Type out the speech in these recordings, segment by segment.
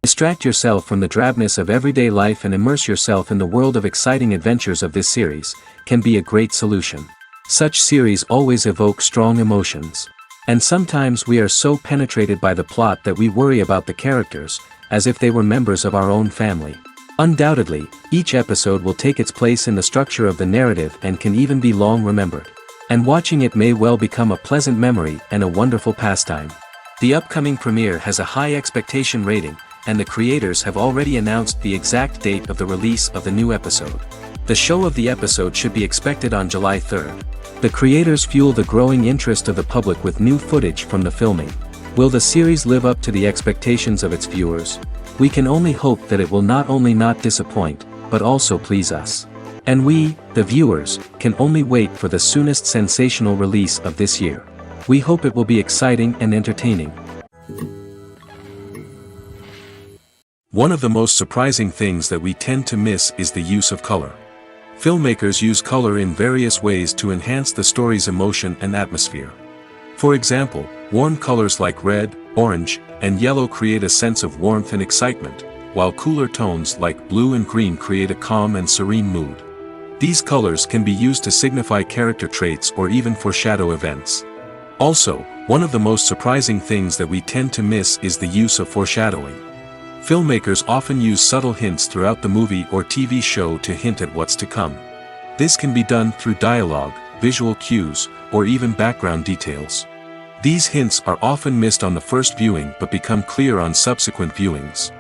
Distract yourself from the drabness of everyday life and immerse yourself in the world of exciting adventures of this series, can be a great solution. Such series always evoke strong emotions. And sometimes we are so penetrated by the plot that we worry about the characters, as if they were members of our own family. Undoubtedly, each episode will take its place in the structure of the narrative and can even be long remembered. And watching it may well become a pleasant memory and a wonderful pastime. The upcoming premiere has a high expectation rating, and the creators have already announced the exact date of the release of the new episode. The show of the episode should be expected on July 3rd. The creators fuel the growing interest of the public with new footage from the filming. Will the series live up to the expectations of its viewers? We can only hope that it will not only not disappoint, but also please us. And we, the viewers, can only wait for the soonest sensational release of this year. We hope it will be exciting and entertaining. One of the most surprising things that we tend to miss is the use of color. Filmmakers use color in various ways to enhance the story's emotion and atmosphere. For example, warm colors like red, orange, and yellow create a sense of warmth and excitement, while cooler tones like blue and green create a calm and serene mood. These colors can be used to signify character traits or even foreshadow events. Also, one of the most surprising things that we tend to miss is the use of foreshadowing. Filmmakers often use subtle hints throughout the movie or TV show to hint at what's to come. This can be done through dialogue, visual cues, or even background details. These hints are often missed on the first viewing but become clear on subsequent viewings.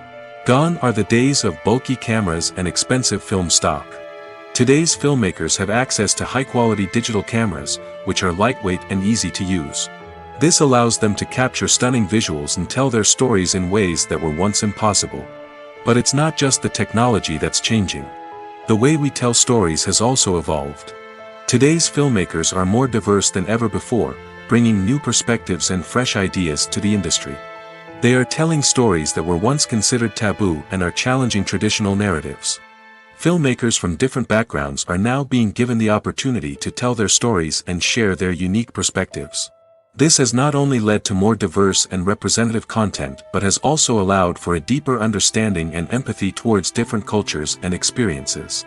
Gone are the days of bulky cameras and expensive film stock. Today's filmmakers have access to high-quality digital cameras, which are lightweight and easy to use. This allows them to capture stunning visuals and tell their stories in ways that were once impossible. But it's not just the technology that's changing. The way we tell stories has also evolved. Today's filmmakers are more diverse than ever before, bringing new perspectives and fresh ideas to the industry. They are telling stories that were once considered taboo and are challenging traditional narratives. Filmmakers from different backgrounds are now being given the opportunity to tell their stories and share their unique perspectives. This has not only led to more diverse and representative content but has also allowed for a deeper understanding and empathy towards different cultures and experiences.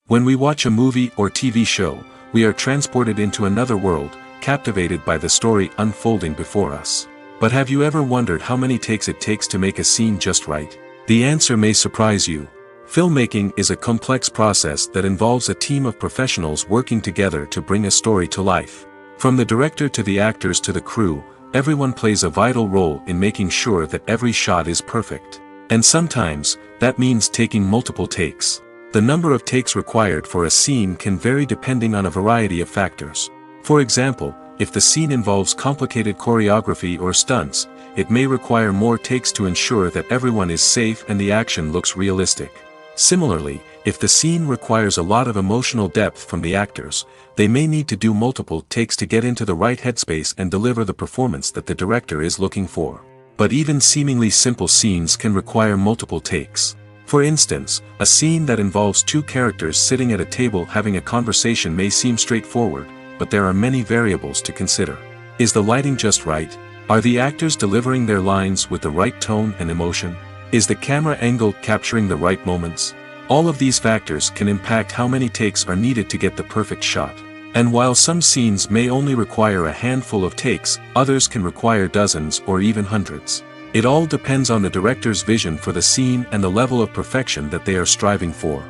When we watch a movie or TV show, we are transported into another world, captivated by the story unfolding before us. But have you ever wondered how many takes it takes to make a scene just right? The answer may surprise you. Filmmaking is a complex process that involves a team of professionals working together to bring a story to life. From the director to the actors to the crew, everyone plays a vital role in making sure that every shot is perfect. And sometimes, that means taking multiple takes. The number of takes required for a scene can vary depending on a variety of factors. For example, if the scene involves complicated choreography or stunts, it may require more takes to ensure that everyone is safe and the action looks realistic. Similarly, if the scene requires a lot of emotional depth from the actors, they may need to do multiple takes to get into the right headspace and deliver the performance that the director is looking for. But even seemingly simple scenes can require multiple takes. For instance, a scene that involves two characters sitting at a table having a conversation may seem straightforward, but there are many variables to consider. Is the lighting just right? Are the actors delivering their lines with the right tone and emotion? Is the camera angle capturing the right moments? All of these factors can impact how many takes are needed to get the perfect shot. And while some scenes may only require a handful of takes, others can require dozens or even hundreds. It all depends on the director's vision for the scene and the level of perfection that they are striving for.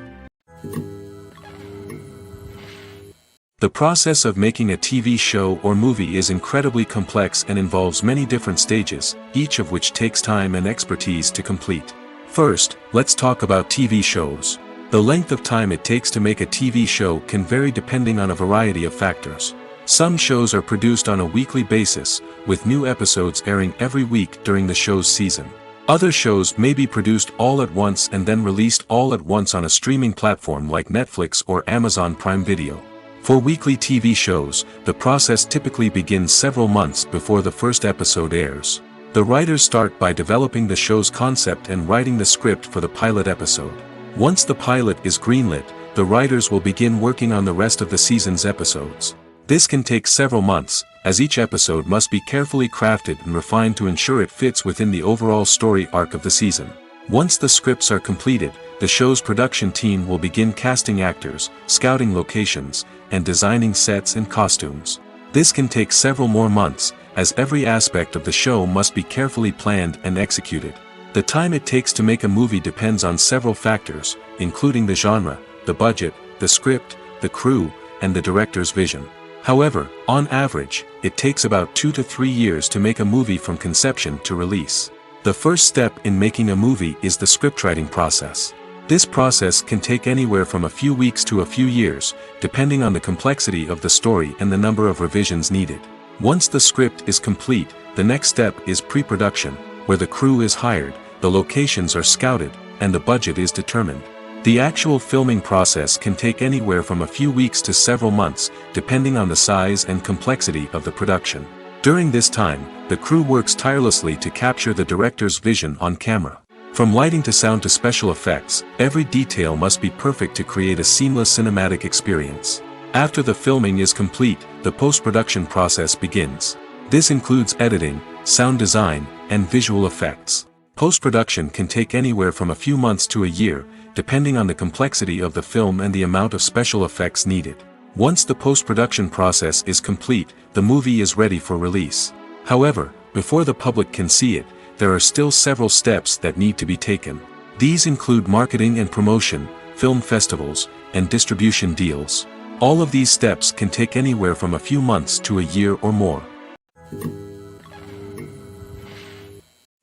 The process of making a TV show or movie is incredibly complex and involves many different stages, each of which takes time and expertise to complete. First, let's talk about TV shows. The length of time it takes to make a TV show can vary depending on a variety of factors. Some shows are produced on a weekly basis, with new episodes airing every week during the show's season. Other shows may be produced all at once and then released all at once on a streaming platform like Netflix or Amazon Prime Video. For weekly TV shows, the process typically begins several months before the first episode airs. The writers start by developing the show's concept and writing the script for the pilot episode. Once the pilot is greenlit, the writers will begin working on the rest of the season's episodes. This can take several months, as each episode must be carefully crafted and refined to ensure it fits within the overall story arc of the season. Once the scripts are completed, the show's production team will begin casting actors, scouting locations, and designing sets and costumes. This can take several more months, as every aspect of the show must be carefully planned and executed. The time it takes to make a movie depends on several factors, including the genre, the budget, the script, the crew, and the director's vision. However, on average, it takes about 2 to 3 years to make a movie from conception to release. The first step in making a movie is the scriptwriting process. This process can take anywhere from a few weeks to a few years, depending on the complexity of the story and the number of revisions needed. Once the script is complete, the next step is pre-production, where the crew is hired, the locations are scouted, and the budget is determined. The actual filming process can take anywhere from a few weeks to several months, depending on the size and complexity of the production. During this time, the crew works tirelessly to capture the director's vision on camera. From lighting to sound to special effects, every detail must be perfect to create a seamless cinematic experience. After the filming is complete, the post-production process begins. This includes editing, sound design, and visual effects. Post-production can take anywhere from a few months to a year, depending on the complexity of the film and the amount of special effects needed. Once the post-production process is complete, the movie is ready for release. However, before the public can see it, there are still several steps that need to be taken. These include marketing and promotion, film festivals, and distribution deals. All of these steps can take anywhere from a few months to a year or more.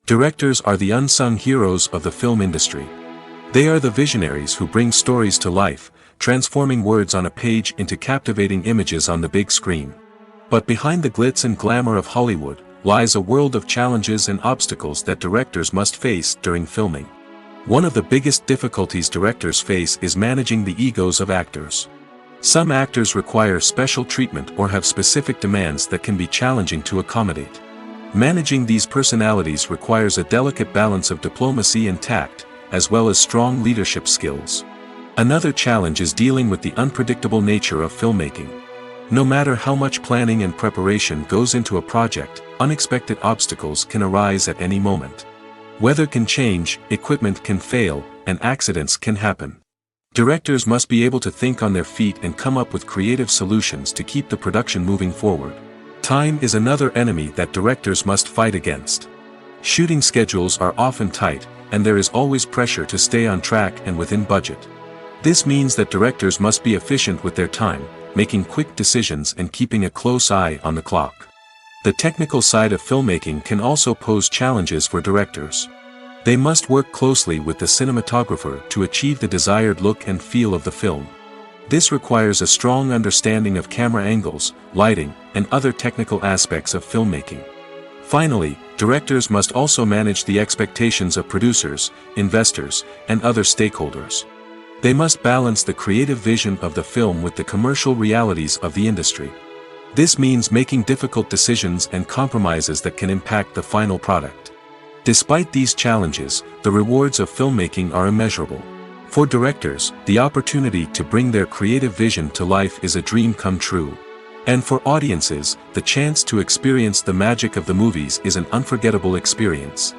Directors are the unsung heroes of the film industry. They are the visionaries who bring stories to life, transforming words on a page into captivating images on the big screen. But behind the glitz and glamour of Hollywood, lies a world of challenges and obstacles that directors must face during filming. One of the biggest difficulties directors face is managing the egos of actors. Some actors require special treatment or have specific demands that can be challenging to accommodate. Managing these personalities requires a delicate balance of diplomacy and tact, as well as strong leadership skills. Another challenge is dealing with the unpredictable nature of filmmaking. No matter how much planning and preparation goes into a project, unexpected obstacles can arise at any moment. Weather can change, equipment can fail, and accidents can happen. Directors must be able to think on their feet and come up with creative solutions to keep the production moving forward. Time is another enemy that directors must fight against. Shooting schedules are often tight, and there is always pressure to stay on track and within budget. This means that directors must be efficient with their time, making quick decisions and keeping a close eye on the clock. The technical side of filmmaking can also pose challenges for directors. They must work closely with the cinematographer to achieve the desired look and feel of the film. This requires a strong understanding of camera angles, lighting, and other technical aspects of filmmaking. Finally, directors must also manage the expectations of producers, investors, and other stakeholders. They must balance the creative vision of the film with the commercial realities of the industry. This means making difficult decisions and compromises that can impact the final product. Despite these challenges, the rewards of filmmaking are immeasurable. For directors, the opportunity to bring their creative vision to life is a dream come true. And for audiences, the chance to experience the magic of the movies is an unforgettable experience.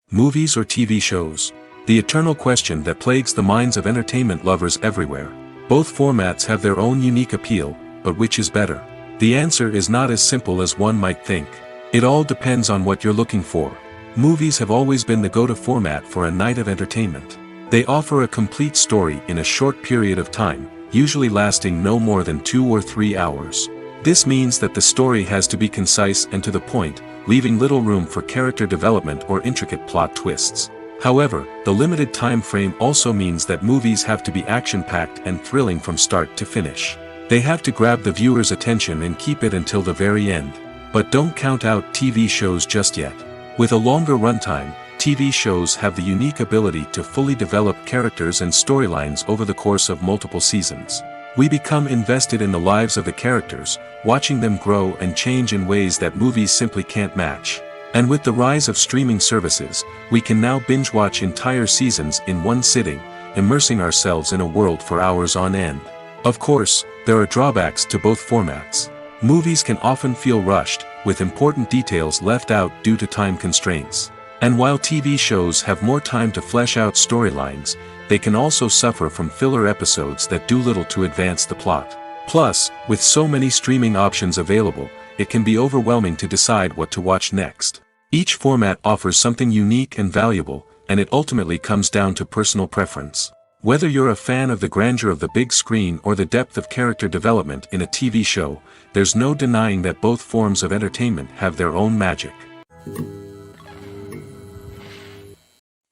Movies or TV shows? The eternal question that plagues the minds of entertainment lovers everywhere. Both formats have their own unique appeal, but which is better? The answer is not as simple as one might think. It all depends on what you're looking for. Movies have always been the go-to format for a night of entertainment. They offer a complete story in a short period of time, usually lasting no more than 2 or 3 hours. This means that the story has to be concise and to the point, leaving little room for character development or intricate plot twists. However, the limited time frame also means that movies have to be action-packed and thrilling from start to finish. They have to grab the viewer's attention and keep it until the very end. But don't count out TV shows just yet. With a longer runtime, TV shows have the unique ability to fully develop characters and storylines over the course of multiple seasons. We become invested in the lives of the characters, watching them grow and change in ways that movies simply can't match. And with the rise of streaming services, we can now binge-watch entire seasons in one sitting, immersing ourselves in a world for hours on end. Of course, there are drawbacks to both formats. Movies can often feel rushed, with important details left out due to time constraints. And while TV shows have more time to flesh out storylines, they can also suffer from filler episodes that do little to advance the plot. Plus, with so many streaming options available, it can be overwhelming to decide what to watch next. Each format offers something unique and valuable, and it ultimately comes down to personal preference. Whether you're a fan of the grandeur of the big screen or the depth of character development in a TV show, there's no denying that both forms of entertainment have their own magic.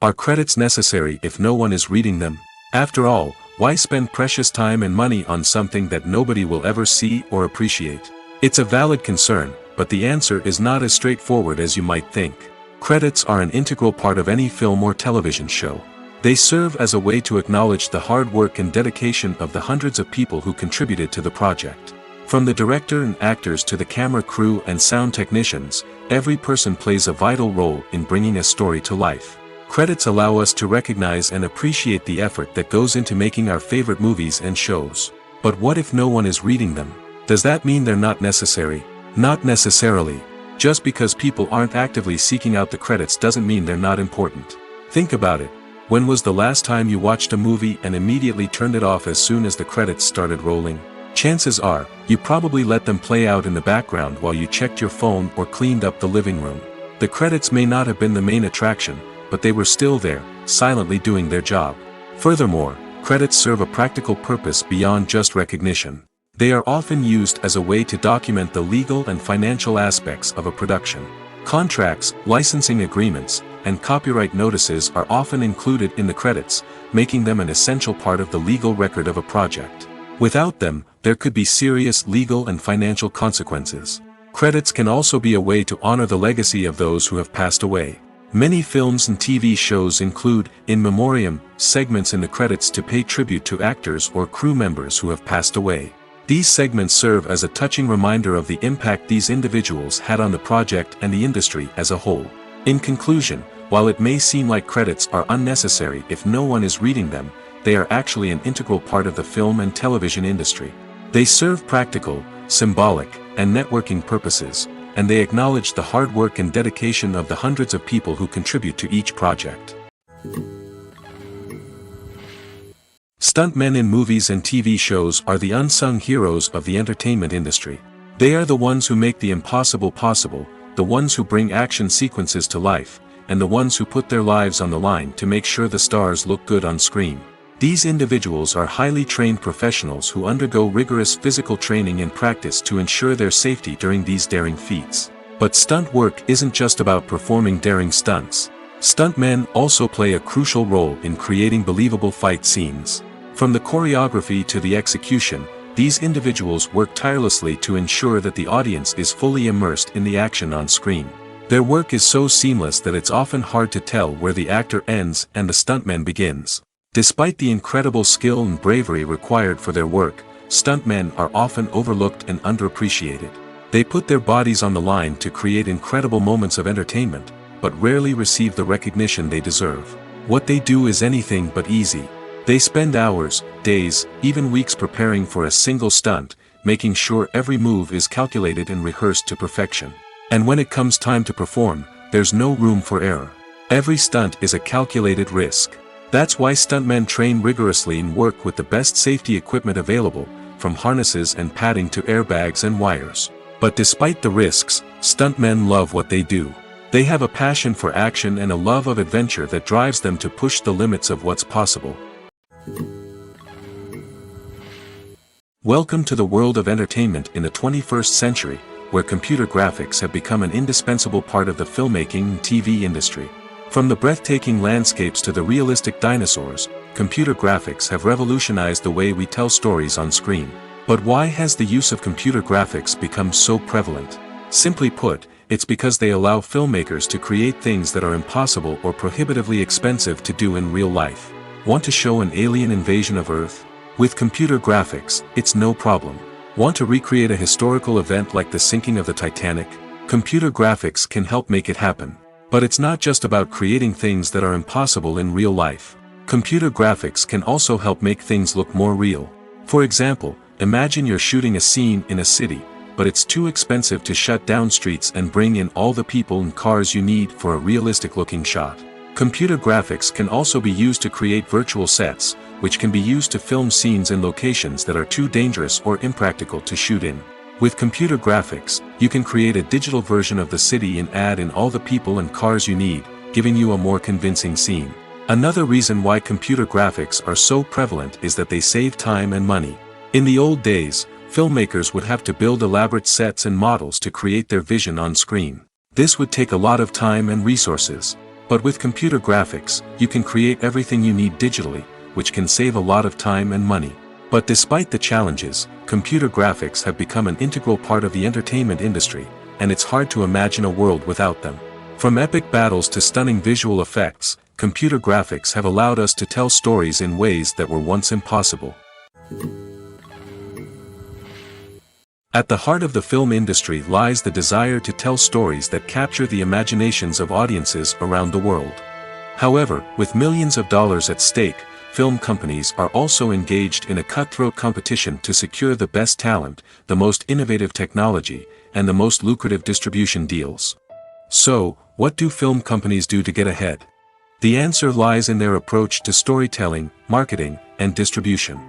Are credits necessary if no one is reading them? After all, why spend precious time and money on something that nobody will ever see or appreciate? It's a valid concern, but the answer is not as straightforward as you might think. Credits are an integral part of any film or television show. They serve as a way to acknowledge the hard work and dedication of the hundreds of people who contributed to the project. From the director and actors to the camera crew and sound technicians, every person plays a vital role in bringing a story to life. Credits allow us to recognize and appreciate the effort that goes into making our favorite movies and shows. But what if no one is reading them? Does that mean they're not necessary? Not necessarily. Just because people aren't actively seeking out the credits doesn't mean they're not important. Think about it. When was the last time you watched a movie and immediately turned it off as soon as the credits started rolling? Chances are, you probably let them play out in the background while you checked your phone or cleaned up the living room. The credits may not have been the main attraction, but they were still there, silently doing their job. Furthermore, credits serve a practical purpose beyond just recognition. They are often used as a way to document the legal and financial aspects of a production. Contracts, licensing agreements, and copyright notices are often included in the credits, making them an essential part of the legal record of a project. Without them, there could be serious legal and financial consequences. Credits can also be a way to honor the legacy of those who have passed away. Many films and TV shows include, in memoriam, segments in the credits to pay tribute to actors or crew members who have passed away. These segments serve as a touching reminder of the impact these individuals had on the project and the industry as a whole. In conclusion, while it may seem like credits are unnecessary if no one is reading them, they are actually an integral part of the film and television industry. They serve practical, symbolic, and networking purposes, and they acknowledge the hard work and dedication of the hundreds of people who contribute to each project. Stuntmen in movies and TV shows are the unsung heroes of the entertainment industry. They are the ones who make the impossible possible, the ones who bring action sequences to life, and the ones who put their lives on the line to make sure the stars look good on screen. These individuals are highly trained professionals who undergo rigorous physical training and practice to ensure their safety during these daring feats. But stunt work isn't just about performing daring stunts. Stuntmen also play a crucial role in creating believable fight scenes. From the choreography to the execution, these individuals work tirelessly to ensure that the audience is fully immersed in the action on screen. Their work is so seamless that it's often hard to tell where the actor ends and the stuntman begins. Despite the incredible skill and bravery required for their work, stuntmen are often overlooked and underappreciated. They put their bodies on the line to create incredible moments of entertainment, but rarely receive the recognition they deserve. What they do is anything but easy. They spend hours, days, even weeks preparing for a single stunt, making sure every move is calculated and rehearsed to perfection. And when it comes time to perform, there's no room for error. Every stunt is a calculated risk. That's why stuntmen train rigorously and work with the best safety equipment available, from harnesses and padding to airbags and wires. But despite the risks, stuntmen love what they do. They have a passion for action and a love of adventure that drives them to push the limits of what's possible. Welcome to the world of entertainment in the 21st century, where computer graphics have become an indispensable part of the filmmaking and TV industry. From the breathtaking landscapes to the realistic dinosaurs, computer graphics have revolutionized the way we tell stories on screen. But why has the use of computer graphics become so prevalent? Simply put, it's because they allow filmmakers to create things that are impossible or prohibitively expensive to do in real life. Want to show an alien invasion of Earth? With computer graphics, it's no problem. Want to recreate a historical event like the sinking of the Titanic? Computer graphics can help make it happen. But it's not just about creating things that are impossible in real life. Computer graphics can also help make things look more real. For example, Imagine you're shooting a scene in a city, but it's too expensive to shut down streets and bring in all the people and cars you need for a realistic-looking shot. Computer graphics can also be used to create virtual sets, which can be used to film scenes in locations that are too dangerous or impractical to shoot in. With computer graphics, you can create a digital version of the city and add in all the people and cars you need, giving you a more convincing scene. Another reason why computer graphics are so prevalent is that they save time and money. In the old days, filmmakers would have to build elaborate sets and models to create their vision on screen. This would take a lot of time and resources. But with computer graphics, you can create everything you need digitally, which can save a lot of time and money. But despite the challenges, computer graphics have become an integral part of the entertainment industry, and it's hard to imagine a world without them. From epic battles to stunning visual effects, computer graphics have allowed us to tell stories in ways that were once impossible. At the heart of the film industry lies the desire to tell stories that capture the imaginations of audiences around the world. However, with millions of dollars at stake, film companies are also engaged in a cutthroat competition to secure the best talent, the most innovative technology, and the most lucrative distribution deals. So, what do film companies do to get ahead? The answer lies in their approach to storytelling, marketing, and distribution.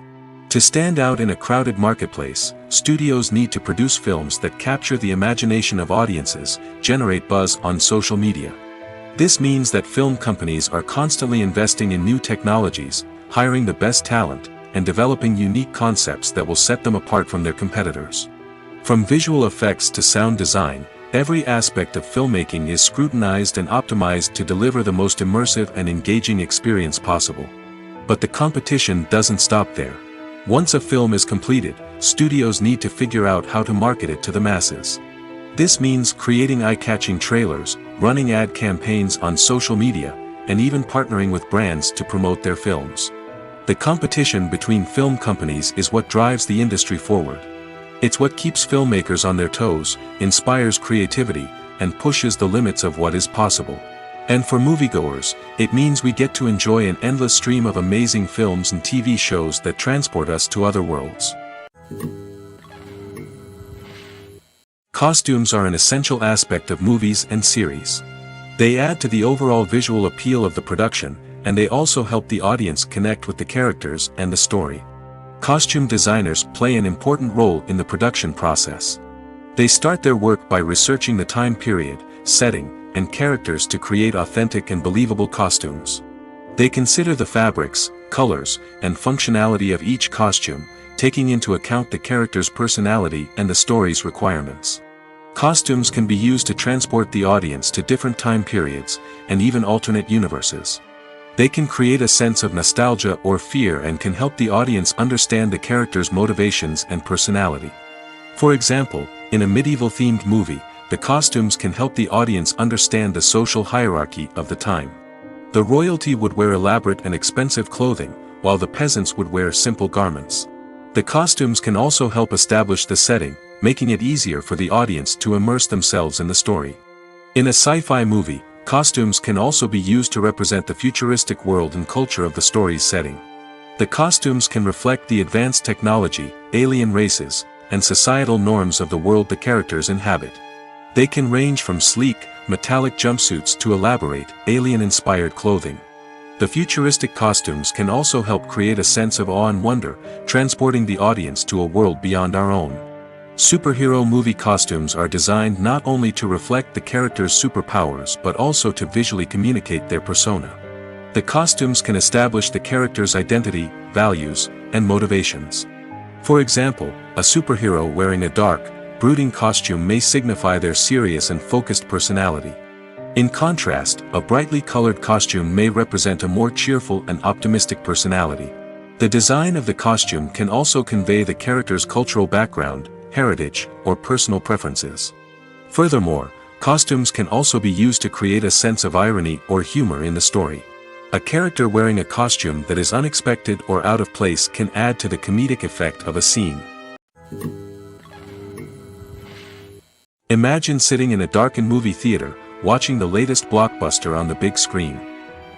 To stand out in a crowded marketplace, studios need to produce films that capture the imagination of audiences, generate buzz on social media. This means that film companies are constantly investing in new technologies, hiring the best talent, and developing unique concepts that will set them apart from their competitors. From visual effects to sound design, every aspect of filmmaking is scrutinized and optimized to deliver the most immersive and engaging experience possible. But the competition doesn't stop there. Once a film is completed, studios need to figure out how to market it to the masses. This means creating eye-catching trailers, running ad campaigns on social media, and even partnering with brands to promote their films. The competition between film companies is what drives the industry forward. It's what keeps filmmakers on their toes, inspires creativity, and pushes the limits of what is possible. And for moviegoers, it means we get to enjoy an endless stream of amazing films and TV shows that transport us to other worlds. Costumes are an essential aspect of movies and series. They add to the overall visual appeal of the production, and they also help the audience connect with the characters and the story. Costume designers play an important role in the production process. They start their work by researching the time period, setting, and characters to create authentic and believable costumes. They consider the fabrics, colors, and functionality of each costume, taking into account the character's personality and the story's requirements. Costumes can be used to transport the audience to different time periods, and even alternate universes. They can create a sense of nostalgia or fear and can help the audience understand the character's motivations and personality. For example, in a medieval-themed movie, the costumes can help the audience understand the social hierarchy of the time. The royalty would wear elaborate and expensive clothing, while the peasants would wear simple garments. The costumes can also help establish the setting, making it easier for the audience to immerse themselves in the story. In a sci-fi movie, costumes can also be used to represent the futuristic world and culture of the story's setting. The costumes can reflect the advanced technology, alien races, and societal norms of the world the characters inhabit. They can range from sleek, metallic jumpsuits to elaborate, alien-inspired clothing. The futuristic costumes can also help create a sense of awe and wonder, transporting the audience to a world beyond our own. Superhero movie costumes are designed not only to reflect the character's superpowers but also to visually communicate their persona. The costumes can establish the character's identity, values, and motivations. For example, a superhero wearing a dark, brooding costume may signify their serious and focused personality. In contrast, a brightly colored costume may represent a more cheerful and optimistic personality. The design of the costume can also convey the character's cultural background, heritage, or personal preferences. Furthermore, costumes can also be used to create a sense of irony or humor in the story. A character wearing a costume that is unexpected or out of place can add to the comedic effect of a scene. Imagine sitting in a darkened movie theater, watching the latest blockbuster on the big screen.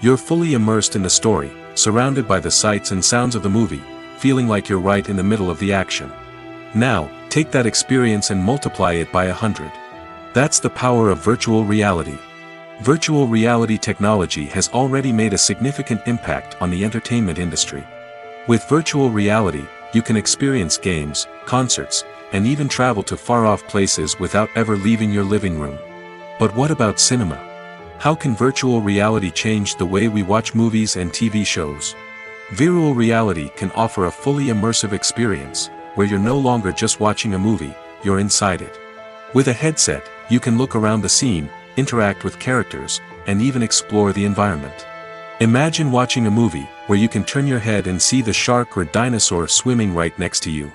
You're fully immersed in the story, surrounded by the sights and sounds of the movie, feeling like you're right in the middle of the action. Now, take that experience and multiply it by 100. That's the power of virtual reality. Virtual reality technology has already made a significant impact on the entertainment industry. With virtual reality, you can experience games, concerts, and even travel to far-off places without ever leaving your living room. But what about cinema? How can virtual reality change the way we watch movies and TV shows? Virtual reality can offer a fully immersive experience, where you're no longer just watching a movie, you're inside it. With a headset, you can look around the scene, interact with characters, and even explore the environment. Imagine watching a movie, where you can turn your head and see the shark or dinosaur swimming right next to you.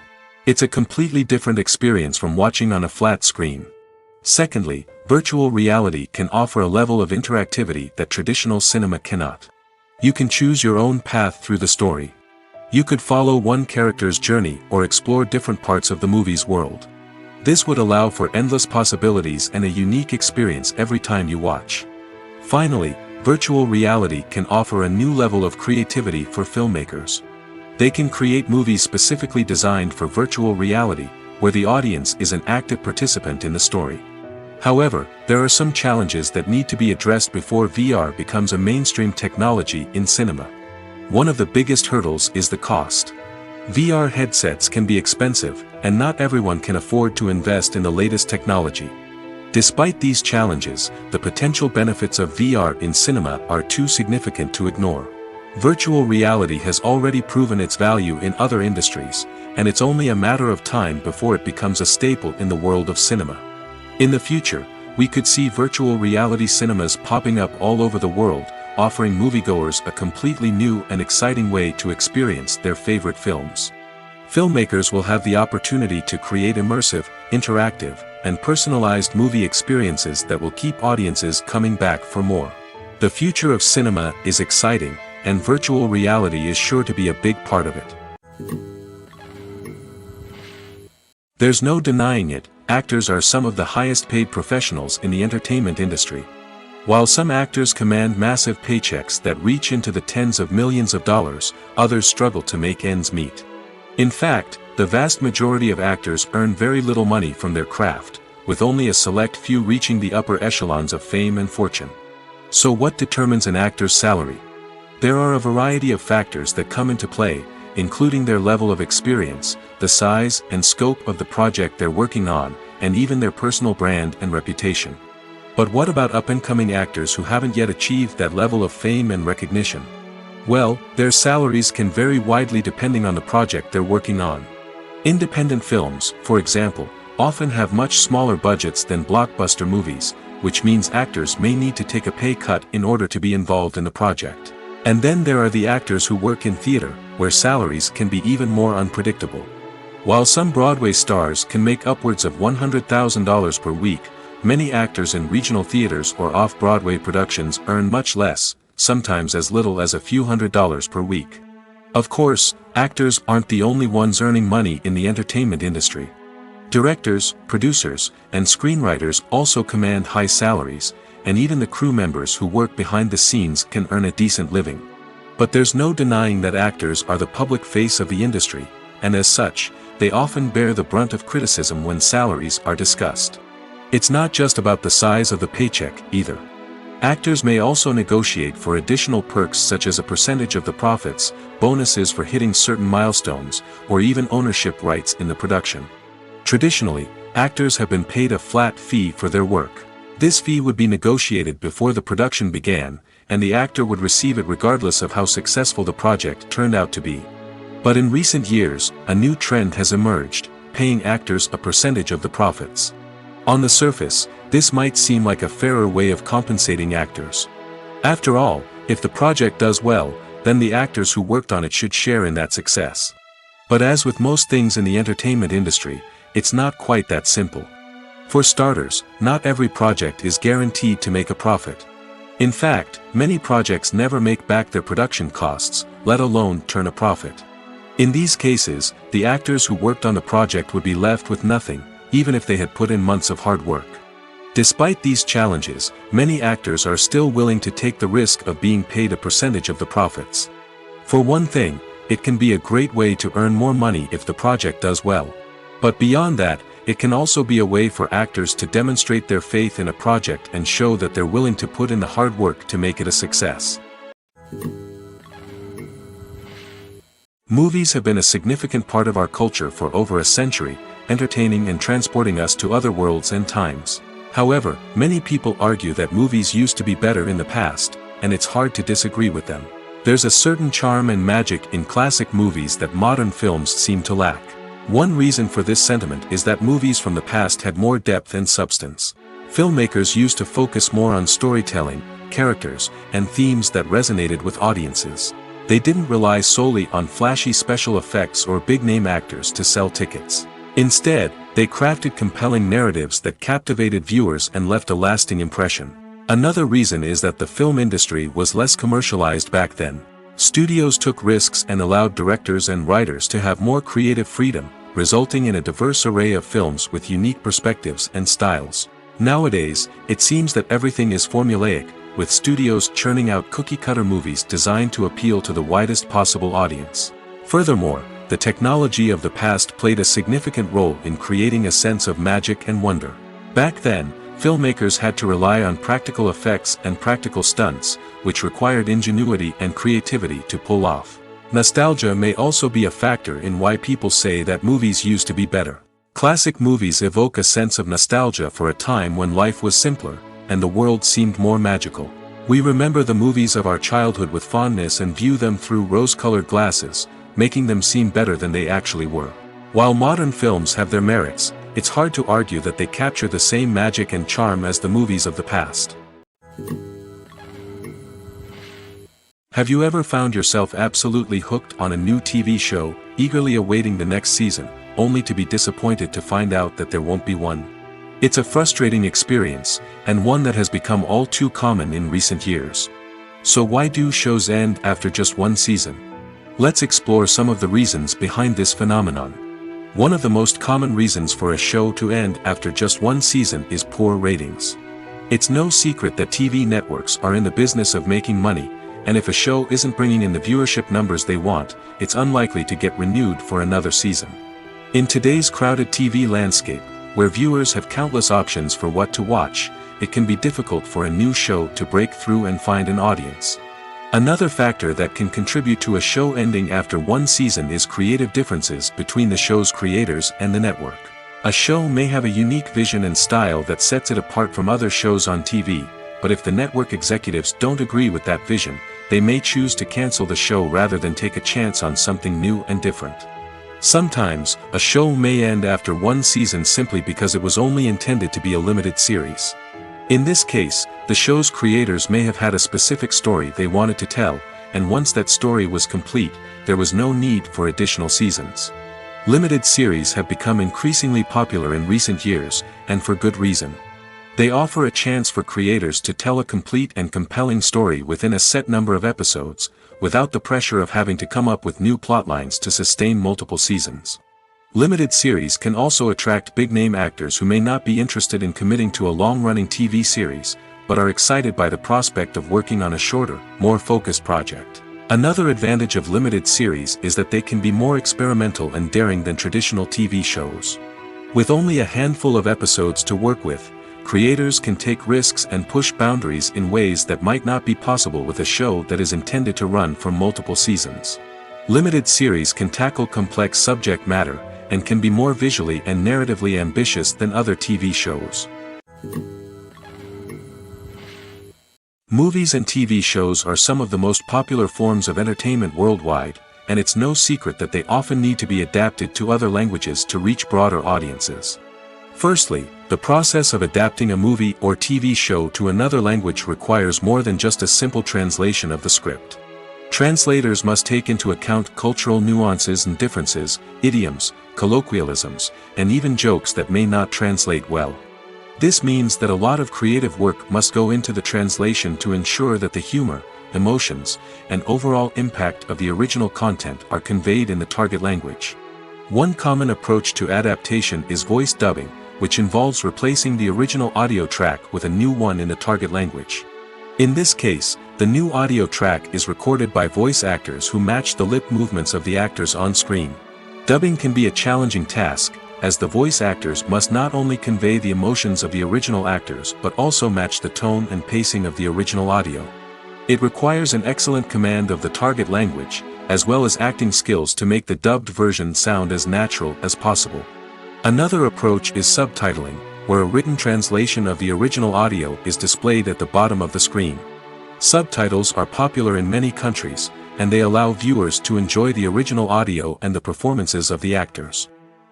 It's a completely different experience from watching on a flat screen. Secondly, virtual reality can offer a level of interactivity that traditional cinema cannot. You can choose your own path through the story. You could follow one character's journey or explore different parts of the movie's world. This would allow for endless possibilities and a unique experience every time you watch. Finally, virtual reality can offer a new level of creativity for filmmakers. They can create movies specifically designed for virtual reality, where the audience is an active participant in the story. However, there are some challenges that need to be addressed before VR becomes a mainstream technology in cinema. One of the biggest hurdles is the cost. VR headsets can be expensive, and not everyone can afford to invest in the latest technology. Despite these challenges, the potential benefits of VR in cinema are too significant to ignore. Virtual reality has already proven its value in other industries, and it's only a matter of time before it becomes a staple in the world of cinema. In the future, we could see virtual reality cinemas popping up all over the world, offering moviegoers a completely new and exciting way to experience their favorite films. Filmmakers will have the opportunity to create immersive, interactive, and personalized movie experiences that will keep audiences coming back for more. The future of cinema is exciting, and virtual reality is sure to be a big part of it. There's no denying it, actors are some of the highest paid professionals in the entertainment industry. While some actors command massive paychecks that reach into the tens of millions of dollars, others struggle to make ends meet. In fact, the vast majority of actors earn very little money from their craft, with only a select few reaching the upper echelons of fame and fortune. So what determines an actor's salary? There are a variety of factors that come into play, including their level of experience, the size and scope of the project they're working on, and even their personal brand and reputation. But what about up-and-coming actors who haven't yet achieved that level of fame and recognition? Well, their salaries can vary widely depending on the project they're working on. Independent films, for example, often have much smaller budgets than blockbuster movies, which means actors may need to take a pay cut in order to be involved in the project. And then there are the actors who work in theater, where salaries can be even more unpredictable. While some Broadway stars can make upwards of $100,000 per week, many actors in regional theaters or off-Broadway productions earn much less, sometimes as little as a few $100s per week. Of course, actors aren't the only ones earning money in the entertainment industry. Directors, producers, and screenwriters also command high salaries, and even the crew members who work behind the scenes can earn a decent living. But there's no denying that actors are the public face of the industry, and as such, they often bear the brunt of criticism when salaries are discussed. It's not just about the size of the paycheck, either. Actors may also negotiate for additional perks such as a percentage of the profits, bonuses for hitting certain milestones, or even ownership rights in the production. Traditionally, actors have been paid a flat fee for their work. This fee would be negotiated before the production began, and the actor would receive it regardless of how successful the project turned out to be. But in recent years, a new trend has emerged, paying actors a percentage of the profits. On the surface, this might seem like a fairer way of compensating actors. After all, if the project does well, then the actors who worked on it should share in that success. But as with most things in the entertainment industry, it's not quite that simple. For starters, not every project is guaranteed to make a profit. In fact, many projects never make back their production costs, let alone turn a profit. In these cases, the actors who worked on the project would be left with nothing, even if they had put in months of hard work. Despite these challenges, many actors are still willing to take the risk of being paid a percentage of the profits. For one thing, it can be a great way to earn more money if the project does well. But beyond that, it can also be a way for actors to demonstrate their faith in a project and show that they're willing to put in the hard work to make it a success. Movies have been a significant part of our culture for over a century, entertaining and transporting us to other worlds and times. However, many people argue that movies used to be better in the past, and it's hard to disagree with them. There's a certain charm and magic in classic movies that modern films seem to lack. One reason for this sentiment is that movies from the past had more depth and substance. Filmmakers used to focus more on storytelling, characters, and themes that resonated with audiences. They didn't rely solely on flashy special effects or big-name actors to sell tickets. Instead, they crafted compelling narratives that captivated viewers and left a lasting impression. Another reason is that the film industry was less commercialized back then. Studios took risks and allowed directors and writers to have more creative freedom, resulting in a diverse array of films with unique perspectives and styles. Nowadays, it seems that everything is formulaic, with studios churning out cookie-cutter movies designed to appeal to the widest possible audience. Furthermore, the technology of the past played a significant role in creating a sense of magic and wonder. Back then, filmmakers had to rely on practical effects and practical stunts, which required ingenuity and creativity to pull off. Nostalgia may also be a factor in why people say that movies used to be better. Classic movies evoke a sense of nostalgia for a time when life was simpler, and the world seemed more magical. We remember the movies of our childhood with fondness and view them through rose-colored glasses, making them seem better than they actually were. While modern films have their merits, it's hard to argue that they capture the same magic and charm as the movies of the past. Have you ever found yourself absolutely hooked on a new TV show, eagerly awaiting the next season, only to be disappointed to find out that there won't be one? It's a frustrating experience, and one that has become all too common in recent years. So why do shows end after just one season? Let's explore some of the reasons behind this phenomenon. One of the most common reasons for a show to end after just one season is poor ratings. It's no secret that TV networks are in the business of making money, and if a show isn't bringing in the viewership numbers they want, it's unlikely to get renewed for another season. In today's crowded TV landscape, where viewers have countless options for what to watch, it can be difficult for a new show to break through and find an audience. Another factor that can contribute to a show ending after one season is creative differences between the show's creators and the network. A show may have a unique vision and style that sets it apart from other shows on TV, but if the network executives don't agree with that vision, they may choose to cancel the show rather than take a chance on something new and different. Sometimes, a show may end after one season simply because it was only intended to be a limited series. In this case, the show's creators may have had a specific story they wanted to tell, and once that story was complete, there was no need for additional seasons. Limited series have become increasingly popular in recent years, and for good reason. They offer a chance for creators to tell a complete and compelling story within a set number of episodes, without the pressure of having to come up with new plotlines to sustain multiple seasons. Limited series can also attract big-name actors who may not be interested in committing to a long-running TV series, but are excited by the prospect of working on a shorter, more focused project. Another advantage of limited series is that they can be more experimental and daring than traditional TV shows. With only a handful of episodes to work with, creators can take risks and push boundaries in ways that might not be possible with a show that is intended to run for multiple seasons. Limited series can tackle complex subject matter, and can be more visually and narratively ambitious than other TV shows. Movies and TV shows are some of the most popular forms of entertainment worldwide, and it's no secret that they often need to be adapted to other languages to reach broader audiences. Firstly, the process of adapting a movie or TV show to another language requires more than just a simple translation of the script. Translators must take into account cultural nuances and differences, idioms, colloquialisms, and even jokes that may not translate well. This means that a lot of creative work must go into the translation to ensure that the humor, emotions, and overall impact of the original content are conveyed in the target language. One common approach to adaptation is voice dubbing, which involves replacing the original audio track with a new one in the target language. In this case, the new audio track is recorded by voice actors who match the lip movements of the actors on screen. Dubbing can be a challenging task, as the voice actors must not only convey the emotions of the original actors but also match the tone and pacing of the original audio. It requires an excellent command of the target language, as well as acting skills to make the dubbed version sound as natural as possible. Another approach is subtitling, where a written translation of the original audio is displayed at the bottom of the screen. Subtitles are popular in many countries, and they allow viewers to enjoy the original audio and the performances of the actors.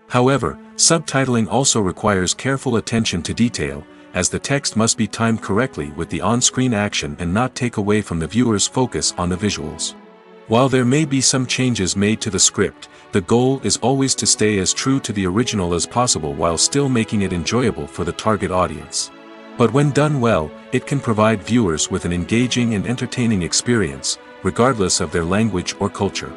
However, subtitling also requires careful attention to detail, as the text must be timed correctly with the on-screen action and not take away from the viewer's focus on the visuals. While there may be some changes made to the script, the goal is always to stay as true to the original as possible while still making it enjoyable for the target audience. But when done well, it can provide viewers with an engaging and entertaining experience, regardless of their language or culture.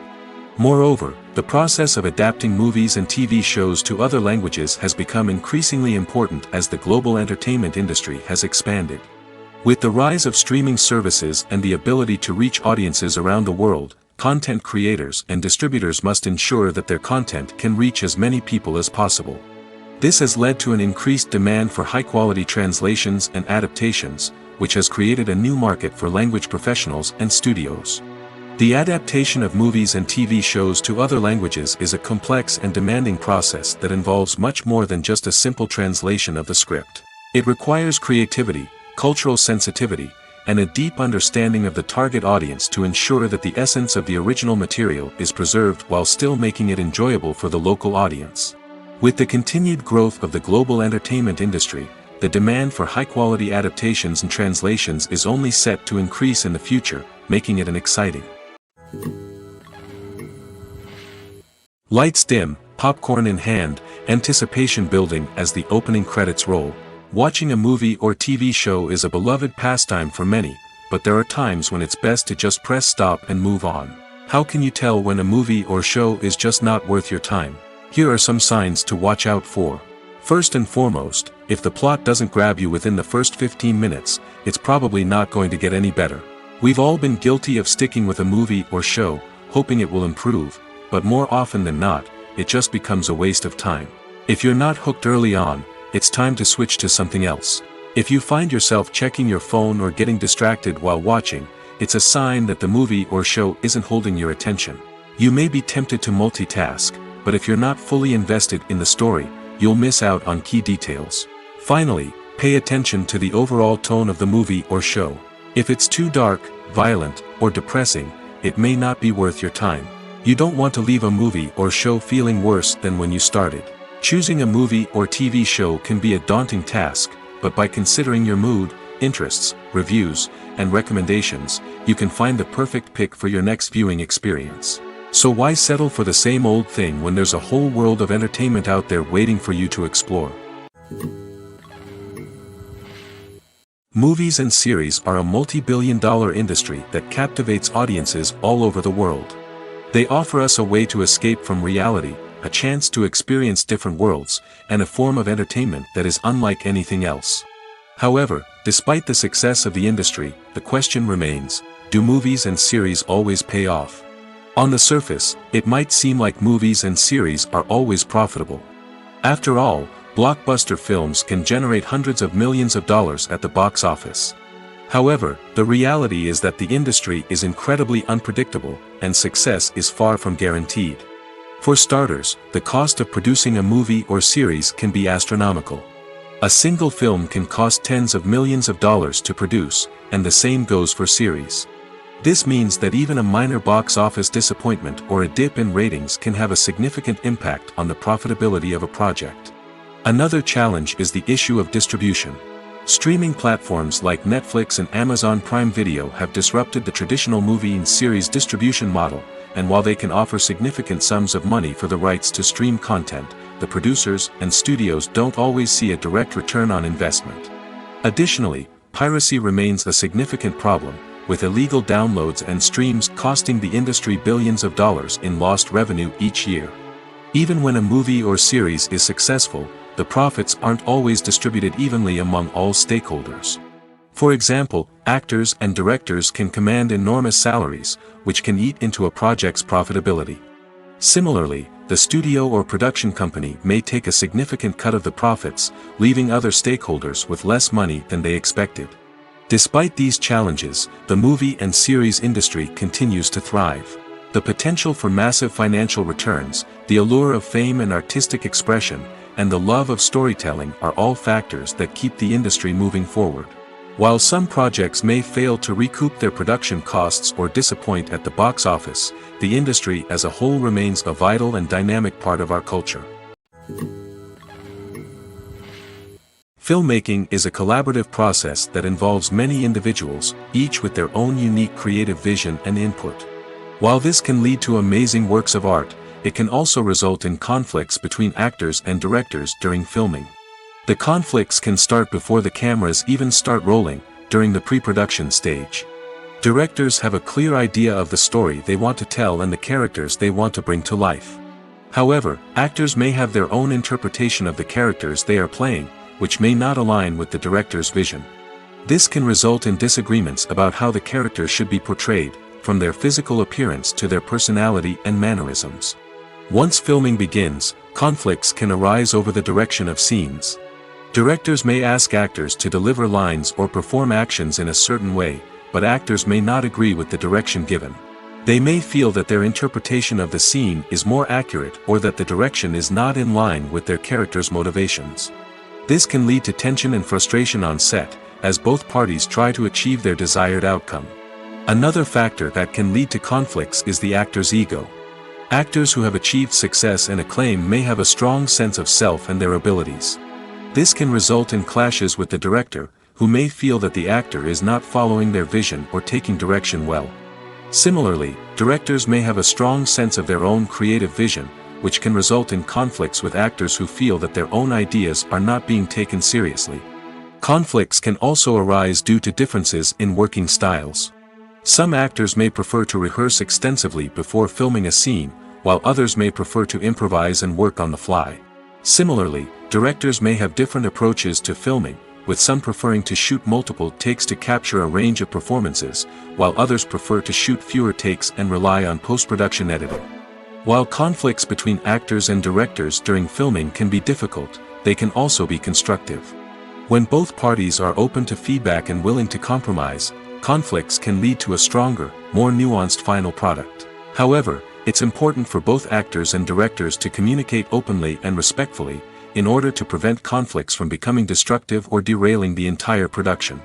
Moreover, the process of adapting movies and TV shows to other languages has become increasingly important as the global entertainment industry has expanded. With the rise of streaming services and the ability to reach audiences around the world, content creators and distributors must ensure that their content can reach as many people as possible. This has led to an increased demand for high-quality translations and adaptations, which has created a new market for language professionals and studios. The adaptation of movies and TV shows to other languages is a complex and demanding process that involves much more than just a simple translation of the script. It requires creativity, cultural sensitivity, and a deep understanding of the target audience to ensure that the essence of the original material is preserved while still making it enjoyable for the local audience. With the continued growth of the global entertainment industry, the demand for high-quality adaptations and translations is only set to increase in the future, making it an exciting. Lights dim, popcorn in hand, anticipation building as the opening credits roll. Watching a movie or TV show is a beloved pastime for many, but there are times when it's best to just press stop and move on. How can you tell when a movie or show is just not worth your time? Here are some signs to watch out for. First and foremost, if the plot doesn't grab you within the first 15 minutes, it's probably not going to get any better. We've all been guilty of sticking with a movie or show, hoping it will improve, but more often than not, it just becomes a waste of time. If you're not hooked early on, it's time to switch to something else. If you find yourself checking your phone or getting distracted while watching, it's a sign that the movie or show isn't holding your attention. You may be tempted to multitask, but if you're not fully invested in the story, you'll miss out on key details. Finally, pay attention to the overall tone of the movie or show. If it's too dark, violent, or depressing, it may not be worth your time. You don't want to leave a movie or show feeling worse than when you started. Choosing a movie or TV show can be a daunting task, but by considering your mood, interests, reviews, and recommendations, you can find the perfect pick for your next viewing experience. So why settle for the same old thing when there's a whole world of entertainment out there waiting for you to explore? Movies and series are a multi-billion-dollar industry that captivates audiences all over the world. They offer us a way to escape from reality, a chance to experience different worlds, and a form of entertainment that is unlike anything else. However, despite the success of the industry, the question remains, do movies and series always pay off? On the surface, it might seem like movies and series are always profitable. After all, blockbuster films can generate hundreds of millions of dollars at the box office. However, the reality is that the industry is incredibly unpredictable, and success is far from guaranteed. For starters, the cost of producing a movie or series can be astronomical. A single film can cost tens of millions of dollars to produce, and the same goes for series. This means that even a minor box office disappointment or a dip in ratings can have a significant impact on the profitability of a project. Another challenge is the issue of distribution. Streaming platforms like Netflix and Amazon Prime Video have disrupted the traditional movie and series distribution model, and while they can offer significant sums of money for the rights to stream content, the producers and studios don't always see a direct return on investment. Additionally, piracy remains a significant problem, with illegal downloads and streams costing the industry billions of dollars in lost revenue each year. Even when a movie or series is successful, the profits aren't always distributed evenly among all stakeholders. For example, actors and directors can command enormous salaries, which can eat into a project's profitability. Similarly, the studio or production company may take a significant cut of the profits, leaving other stakeholders with less money than they expected. Despite these challenges, the movie and series industry continues to thrive. The potential for massive financial returns, the allure of fame and artistic expression, and the love of storytelling are all factors that keep the industry moving forward. While some projects may fail to recoup their production costs or disappoint at the box office, the industry as a whole remains a vital and dynamic part of our culture. Filmmaking is a collaborative process that involves many individuals, each with their own unique creative vision and input. While this can lead to amazing works of art, it can also result in conflicts between actors and directors during filming. The conflicts can start before the cameras even start rolling, during the pre-production stage. Directors have a clear idea of the story they want to tell and the characters they want to bring to life. However, actors may have their own interpretation of the characters they are playing, which may not align with the director's vision. This can result in disagreements about how the characters should be portrayed, from their physical appearance to their personality and mannerisms. Once filming begins, conflicts can arise over the direction of scenes. Directors may ask actors to deliver lines or perform actions in a certain way, but actors may not agree with the direction given. They may feel that their interpretation of the scene is more accurate or that the direction is not in line with their character's motivations. This can lead to tension and frustration on set, as both parties try to achieve their desired outcome. Another factor that can lead to conflicts is the actor's ego. Actors who have achieved success and acclaim may have a strong sense of self and their abilities. This can result in clashes with the director, who may feel that the actor is not following their vision or taking direction well. Similarly, directors may have a strong sense of their own creative vision, which can result in conflicts with actors who feel that their own ideas are not being taken seriously. Conflicts can also arise due to differences in working styles. Some actors may prefer to rehearse extensively before filming a scene, while others may prefer to improvise and work on the fly. Similarly, directors may have different approaches to filming, with some preferring to shoot multiple takes to capture a range of performances, while others prefer to shoot fewer takes and rely on post-production editing. While conflicts between actors and directors during filming can be difficult, they can also be constructive. When both parties are open to feedback and willing to compromise, conflicts can lead to a stronger, more nuanced final product. However, it's important for both actors and directors to communicate openly and respectfully, in order to prevent conflicts from becoming destructive or derailing the entire production.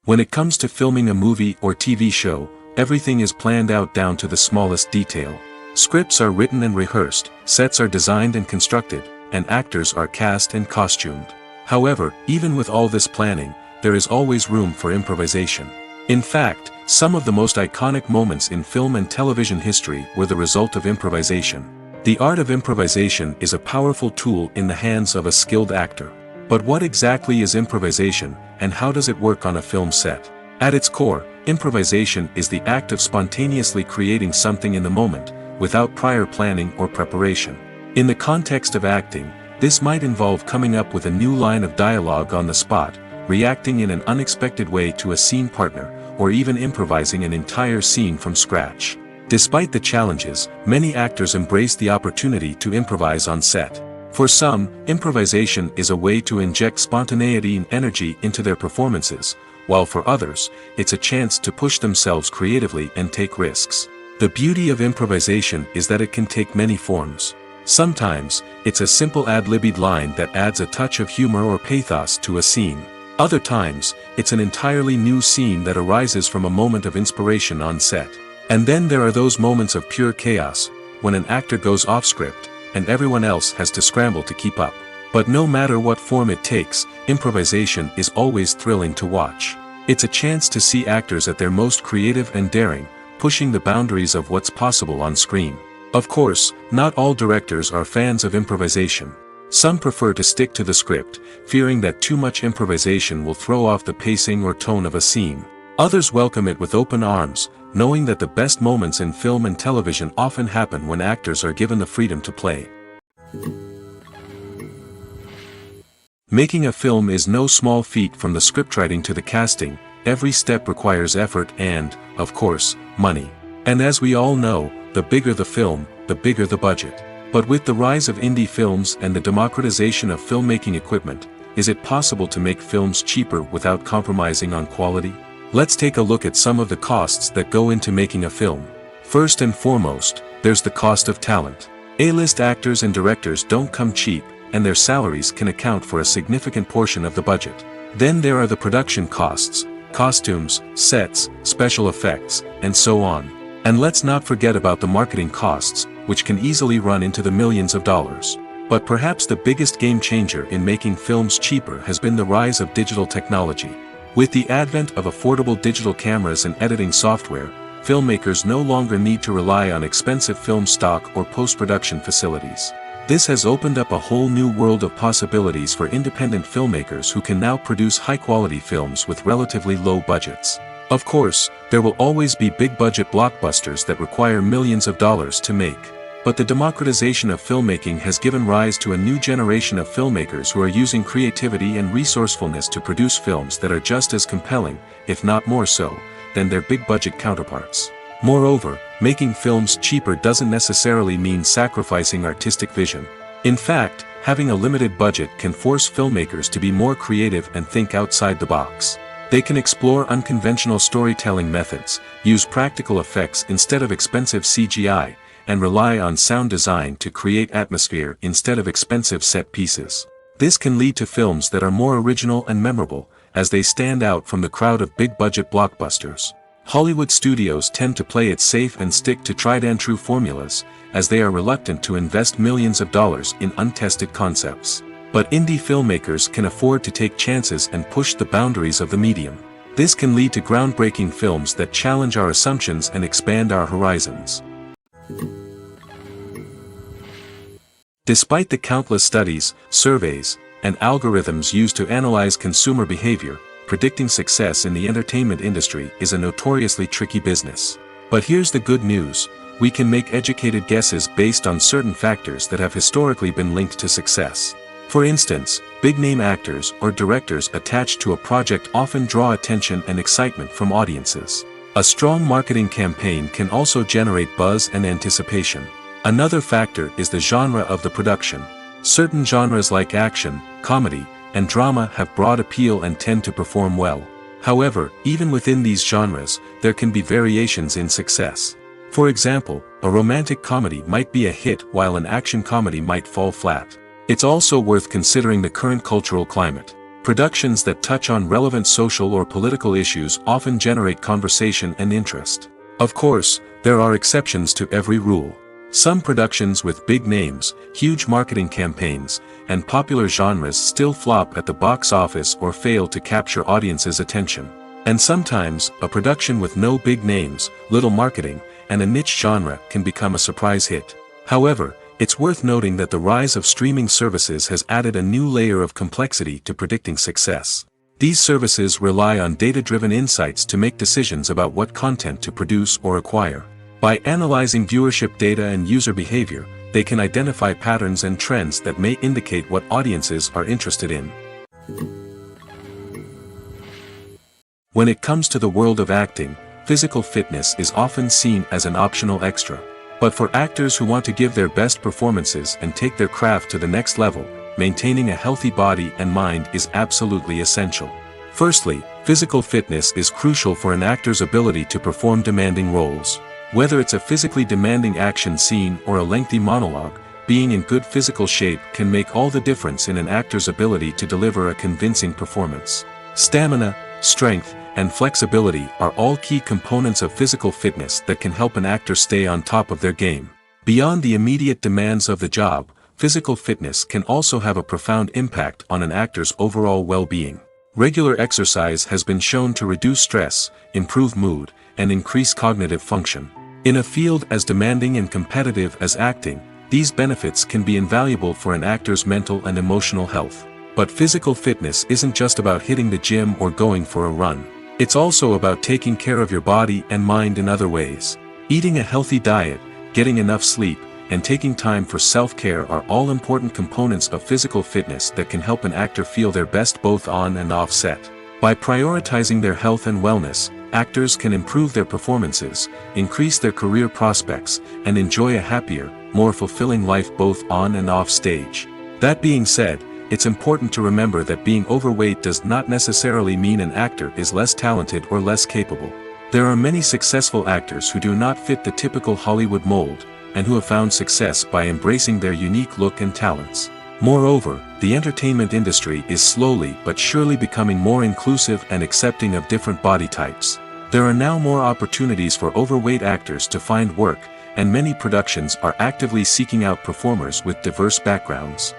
When it comes to filming a movie or TV show, everything is planned out down to the smallest detail. Scripts are written and rehearsed, sets are designed and constructed, and actors are cast and costumed. However, even with all this planning, there is always room for improvisation. In fact, some of the most iconic moments in film and television history were the result of improvisation. The art of improvisation is a powerful tool in the hands of a skilled actor. But what exactly is improvisation, and how does it work on a film set? At its core, improvisation is the act of spontaneously creating something in the moment, without prior planning or preparation. In the context of acting, this might involve coming up with a new line of dialogue on the spot, reacting in an unexpected way to a scene partner, or even improvising an entire scene from scratch. Despite the challenges, many actors embrace the opportunity to improvise on set. For some, improvisation is a way to inject spontaneity and energy into their performances, while for others, it's a chance to push themselves creatively and take risks. The beauty of improvisation is that it can take many forms. Sometimes, it's a simple ad-libbed line that adds a touch of humor or pathos to a scene. Other times, it's an entirely new scene that arises from a moment of inspiration on set. And then there are those moments of pure chaos, when an actor goes off script, and everyone else has to scramble to keep up. But no matter what form it takes, improvisation is always thrilling to watch. It's a chance to see actors at their most creative and daring, pushing the boundaries of what's possible on screen. Of course, not all directors are fans of improvisation. Some prefer to stick to the script, fearing that too much improvisation will throw off the pacing or tone of a scene. Others welcome it with open arms, knowing that the best moments in film and television often happen when actors are given the freedom to play. Making a film is no small feat. From the scriptwriting to the casting, every step requires effort and, of course, money. And as we all know, the bigger the film, the bigger the budget. But with the rise of indie films and the democratization of filmmaking equipment, is it possible to make films cheaper without compromising on quality? Let's take a look at some of the costs that go into making a film. First and foremost, there's the cost of talent. A-list actors and directors don't come cheap, and their salaries can account for a significant portion of the budget. Then there are the production costs, costumes, sets, special effects, and so on. And let's not forget about the marketing costs, which can easily run into the millions of dollars. But perhaps the biggest game changer in making films cheaper has been the rise of digital technology. With the advent of affordable digital cameras and editing software, filmmakers no longer need to rely on expensive film stock or post-production facilities. This has opened up a whole new world of possibilities for independent filmmakers who can now produce high-quality films with relatively low budgets. Of course, there will always be big-budget blockbusters that require millions of dollars to make. But the democratization of filmmaking has given rise to a new generation of filmmakers who are using creativity and resourcefulness to produce films that are just as compelling, if not more so, than their big-budget counterparts. Moreover, making films cheaper doesn't necessarily mean sacrificing artistic vision. In fact, having a limited budget can force filmmakers to be more creative and think outside the box. They can explore unconventional storytelling methods, use practical effects instead of expensive CGI, and rely on sound design to create atmosphere instead of expensive set pieces. This can lead to films that are more original and memorable, as they stand out from the crowd of big-budget blockbusters. Hollywood studios tend to play it safe and stick to tried-and-true formulas, as they are reluctant to invest millions of dollars in untested concepts. But indie filmmakers can afford to take chances and push the boundaries of the medium. This can lead to groundbreaking films that challenge our assumptions and expand our horizons. Despite the countless studies, surveys, and algorithms used to analyze consumer behavior, predicting success in the entertainment industry is a notoriously tricky business. But here's the good news: we can make educated guesses based on certain factors that have historically been linked to success. For instance, big-name actors or directors attached to a project often draw attention and excitement from audiences. A strong marketing campaign can also generate buzz and anticipation. Another factor is the genre of the production. Certain genres like action, comedy, and drama have broad appeal and tend to perform well. However, even within these genres, there can be variations in success. For example, a romantic comedy might be a hit while an action comedy might fall flat. It's also worth considering the current cultural climate. Productions that touch on relevant social or political issues often generate conversation and interest. Of course, there are exceptions to every rule. Some productions with big names, huge marketing campaigns, and popular genres still flop at the box office or fail to capture audiences' attention. And sometimes, a production with no big names, little marketing, and a niche genre can become a surprise hit. However, it's worth noting that the rise of streaming services has added a new layer of complexity to predicting success. These services rely on data-driven insights to make decisions about what content to produce or acquire. By analyzing viewership data and user behavior, they can identify patterns and trends that may indicate what audiences are interested in. When it comes to the world of acting, physical fitness is often seen as an optional extra. But for actors who want to give their best performances and take their craft to the next level, maintaining a healthy body and mind is absolutely essential. Firstly, physical fitness is crucial for an actor's ability to perform demanding roles. Whether it's a physically demanding action scene or a lengthy monologue, being in good physical shape can make all the difference in an actor's ability to deliver a convincing performance. Stamina, strength, and flexibility are all key components of physical fitness that can help an actor stay on top of their game. Beyond the immediate demands of the job, physical fitness can also have a profound impact on an actor's overall well-being. Regular exercise has been shown to reduce stress, improve mood, and increase cognitive function. In a field as demanding and competitive as acting, these benefits can be invaluable for an actor's mental and emotional health. But physical fitness isn't just about hitting the gym or going for a run. It's also about taking care of your body and mind in other ways. Eating a healthy diet, getting enough sleep, and taking time for self-care are all important components of physical fitness that can help an actor feel their best both on and off set. By prioritizing their health and wellness, actors can improve their performances, increase their career prospects, and enjoy a happier, more fulfilling life both on and off stage. That being said, it's important to remember that being overweight does not necessarily mean an actor is less talented or less capable. There are many successful actors who do not fit the typical Hollywood mold, and who have found success by embracing their unique look and talents. Moreover, the entertainment industry is slowly but surely becoming more inclusive and accepting of different body types. There are now more opportunities for overweight actors to find work, and many productions are actively seeking out performers with diverse backgrounds.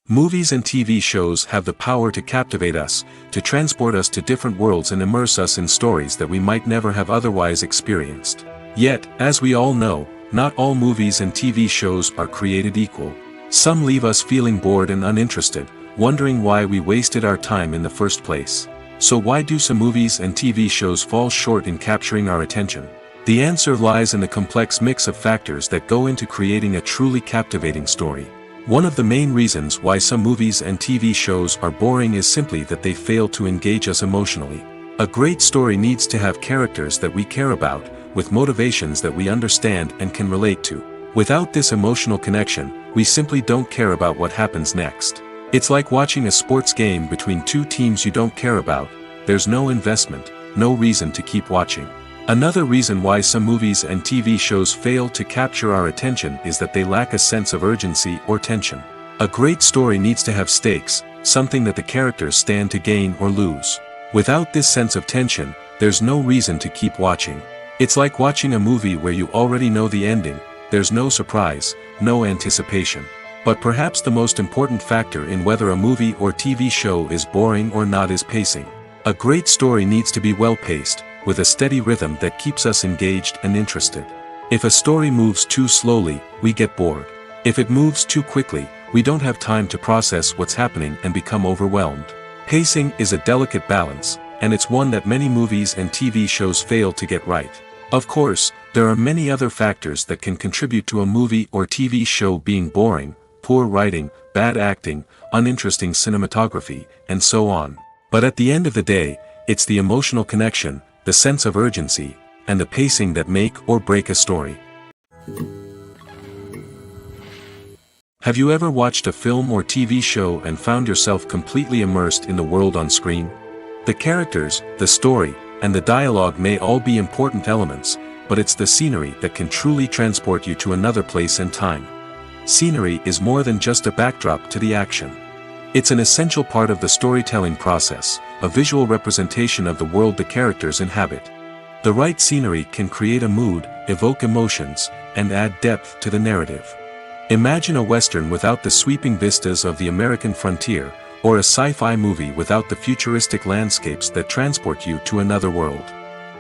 Movies and TV shows have the power to captivate us, to transport us to different worlds and immerse us in stories that we might never have otherwise experienced. Yet, as we all know, not all movies and TV shows are created equal. Some leave us feeling bored and uninterested, wondering why we wasted our time in the first place. So why do some movies and TV shows fall short in capturing our attention? The answer lies in the complex mix of factors that go into creating a truly captivating story. One of the main reasons why some movies and TV shows are boring is simply that they fail to engage us emotionally. A great story needs to have characters that we care about, with motivations that we understand and can relate to. Without this emotional connection, we simply don't care about what happens next. It's like watching a sports game between two teams you don't care about. There's no investment, no reason to keep watching. Another reason why some movies and TV shows fail to capture our attention is that they lack a sense of urgency or tension. A great story needs to have stakes, something that the characters stand to gain or lose. Without this sense of tension, there's no reason to keep watching. It's like watching a movie where you already know the ending, there's no surprise, no anticipation. But perhaps the most important factor in whether a movie or TV show is boring or not is pacing. A great story needs to be well-paced, with a steady rhythm that keeps us engaged and interested. If a story moves too slowly, we get bored. If it moves too quickly, we don't have time to process what's happening and become overwhelmed. Pacing is a delicate balance, and it's one that many movies and TV shows fail to get right. Of course, there are many other factors that can contribute to a movie or TV show being boring: poor writing, bad acting, uninteresting cinematography, and so on. But at the end of the day, it's the emotional connection, the sense of urgency, and the pacing that make or break a story. Have you ever watched a film or TV show and found yourself completely immersed in the world on screen? The characters, the story, and the dialogue may all be important elements, but it's the scenery that can truly transport you to another place and time. Scenery is more than just a backdrop to the action. It's an essential part of the storytelling process, a visual representation of the world the characters inhabit. The right scenery can create a mood, evoke emotions, and add depth to the narrative. Imagine a Western without the sweeping vistas of the American frontier, or a sci-fi movie without the futuristic landscapes that transport you to another world.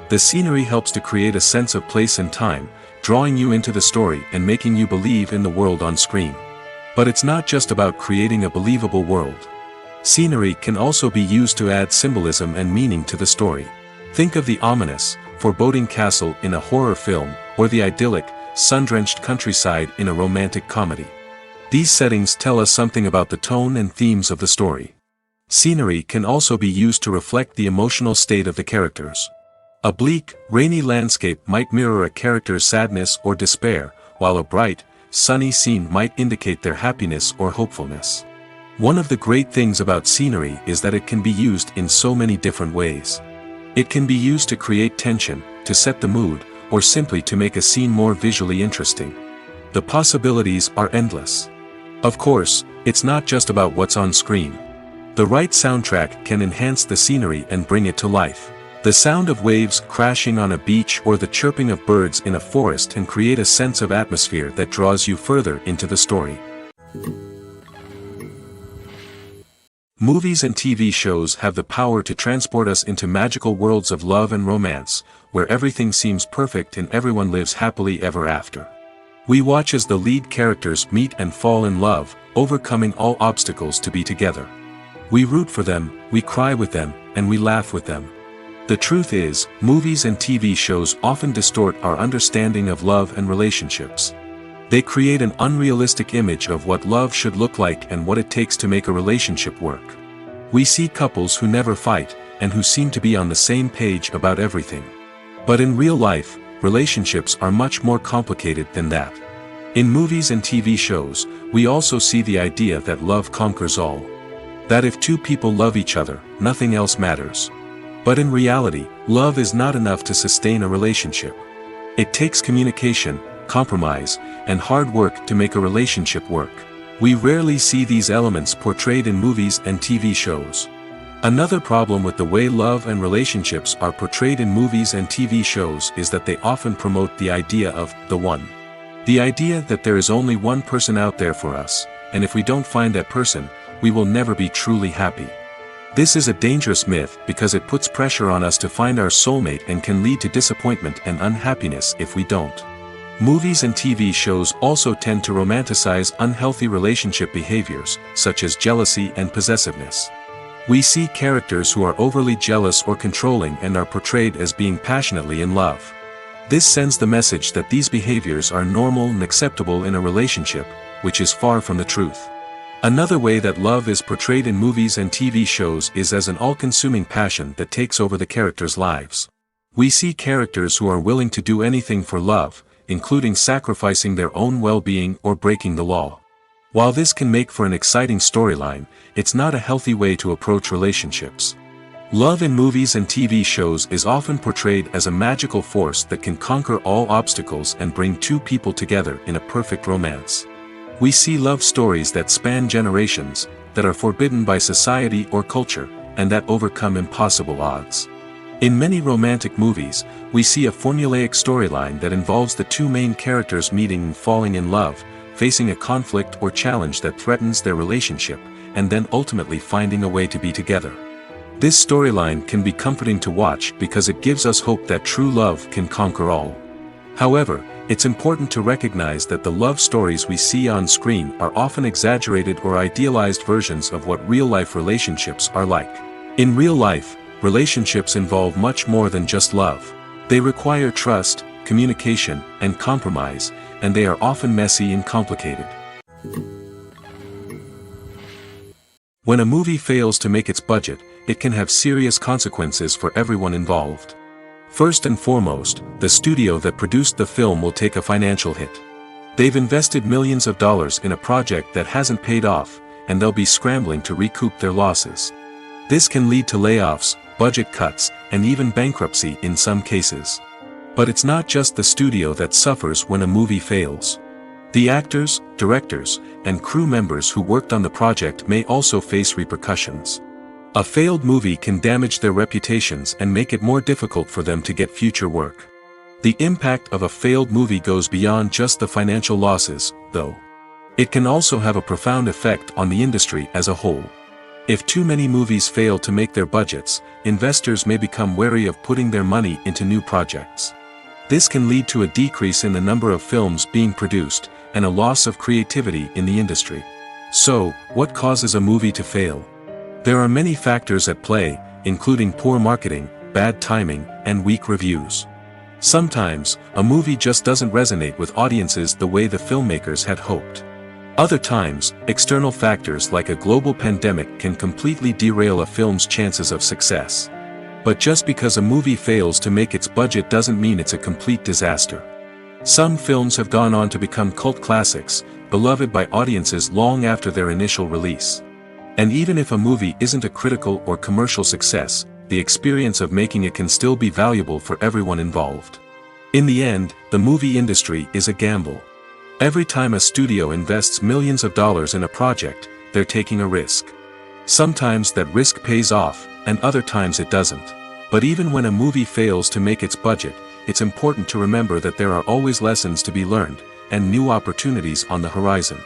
The scenery helps to create a sense of place and time, drawing you into the story and making you believe in the world on screen. But it's not just about creating a believable world. Scenery can also be used to add symbolism and meaning to the story. Think of the ominous, foreboding castle in a horror film, or the idyllic, sun-drenched countryside in a romantic comedy. These settings tell us something about the tone and themes of the story. Scenery can also be used to reflect the emotional state of the characters. A bleak, rainy landscape might mirror a character's sadness or despair, while a bright, sunny scene might indicate their happiness or hopefulness. One of the great things about scenery is that it can be used in so many different ways. It can be used to create tension, to set the mood, or simply to make a scene more visually interesting. The possibilities are endless. Of course, it's not just about what's on screen. The right soundtrack can enhance the scenery and bring it to life. The sound of waves crashing on a beach or the chirping of birds in a forest can create a sense of atmosphere that draws you further into the story. Movies and TV shows have the power to transport us into magical worlds of love and romance, where everything seems perfect and everyone lives happily ever after. We watch as the lead characters meet and fall in love, overcoming all obstacles to be together. We root for them, we cry with them, and we laugh with them. The truth is, movies and TV shows often distort our understanding of love and relationships. They create an unrealistic image of what love should look like and what it takes to make a relationship work. We see couples who never fight, and who seem to be on the same page about everything. But in real life, relationships are much more complicated than that. In movies and TV shows, we also see the idea that love conquers all. That if two people love each other, nothing else matters. But in reality, love is not enough to sustain a relationship. It takes communication, compromise, and hard work to make a relationship work. We rarely see these elements portrayed in movies and TV shows. Another problem with the way love and relationships are portrayed in movies and TV shows is that they often promote the idea of the one. The idea that there is only one person out there for us, and if we don't find that person, we will never be truly happy. This is a dangerous myth because it puts pressure on us to find our soulmate and can lead to disappointment and unhappiness if we don't. Movies and TV shows also tend to romanticize unhealthy relationship behaviors, such as jealousy and possessiveness. We see characters who are overly jealous or controlling and are portrayed as being passionately in love. This sends the message that these behaviors are normal and acceptable in a relationship, which is far from the truth. Another way that love is portrayed in movies and TV shows is as an all-consuming passion that takes over the characters' lives. We see characters who are willing to do anything for love, including sacrificing their own well-being or breaking the law. While this can make for an exciting storyline, it's not a healthy way to approach relationships. Love in movies and TV shows is often portrayed as a magical force that can conquer all obstacles and bring two people together in a perfect romance. We see love stories that span generations, that are forbidden by society or culture, and that overcome impossible odds. In many romantic movies, we see a formulaic storyline that involves the two main characters meeting and falling in love, facing a conflict or challenge that threatens their relationship, and then ultimately finding a way to be together. This storyline can be comforting to watch because it gives us hope that true love can conquer all. However, it's important to recognize that the love stories we see on screen are often exaggerated or idealized versions of what real-life relationships are like. In real life, relationships involve much more than just love. They require trust, communication, and compromise, and they are often messy and complicated. When a movie fails to make its budget, it can have serious consequences for everyone involved. First and foremost, the studio that produced the film will take a financial hit. They've invested millions of dollars in a project that hasn't paid off, and they'll be scrambling to recoup their losses. This can lead to layoffs, budget cuts, and even bankruptcy in some cases. But it's not just the studio that suffers when a movie fails. The actors, directors, and crew members who worked on the project may also face repercussions. A failed movie can damage their reputations and make it more difficult for them to get future work. The impact of a failed movie goes beyond just the financial losses, though. It can also have a profound effect on the industry as a whole. If too many movies fail to make their budgets, investors may become wary of putting their money into new projects. This can lead to a decrease in the number of films being produced, and a loss of creativity in the industry. So, what causes a movie to fail? There are many factors at play, including poor marketing, bad timing, and weak reviews. Sometimes, a movie just doesn't resonate with audiences the way the filmmakers had hoped. Other times, external factors like a global pandemic can completely derail a film's chances of success. But just because a movie fails to make its budget doesn't mean it's a complete disaster. Some films have gone on to become cult classics, beloved by audiences long after their initial release. And even if a movie isn't a critical or commercial success, the experience of making it can still be valuable for everyone involved. In the end, the movie industry is a gamble. Every time a studio invests millions of dollars in a project, they're taking a risk. Sometimes that risk pays off, and other times it doesn't. But even when a movie fails to make its budget, it's important to remember that there are always lessons to be learned, and new opportunities on the horizon.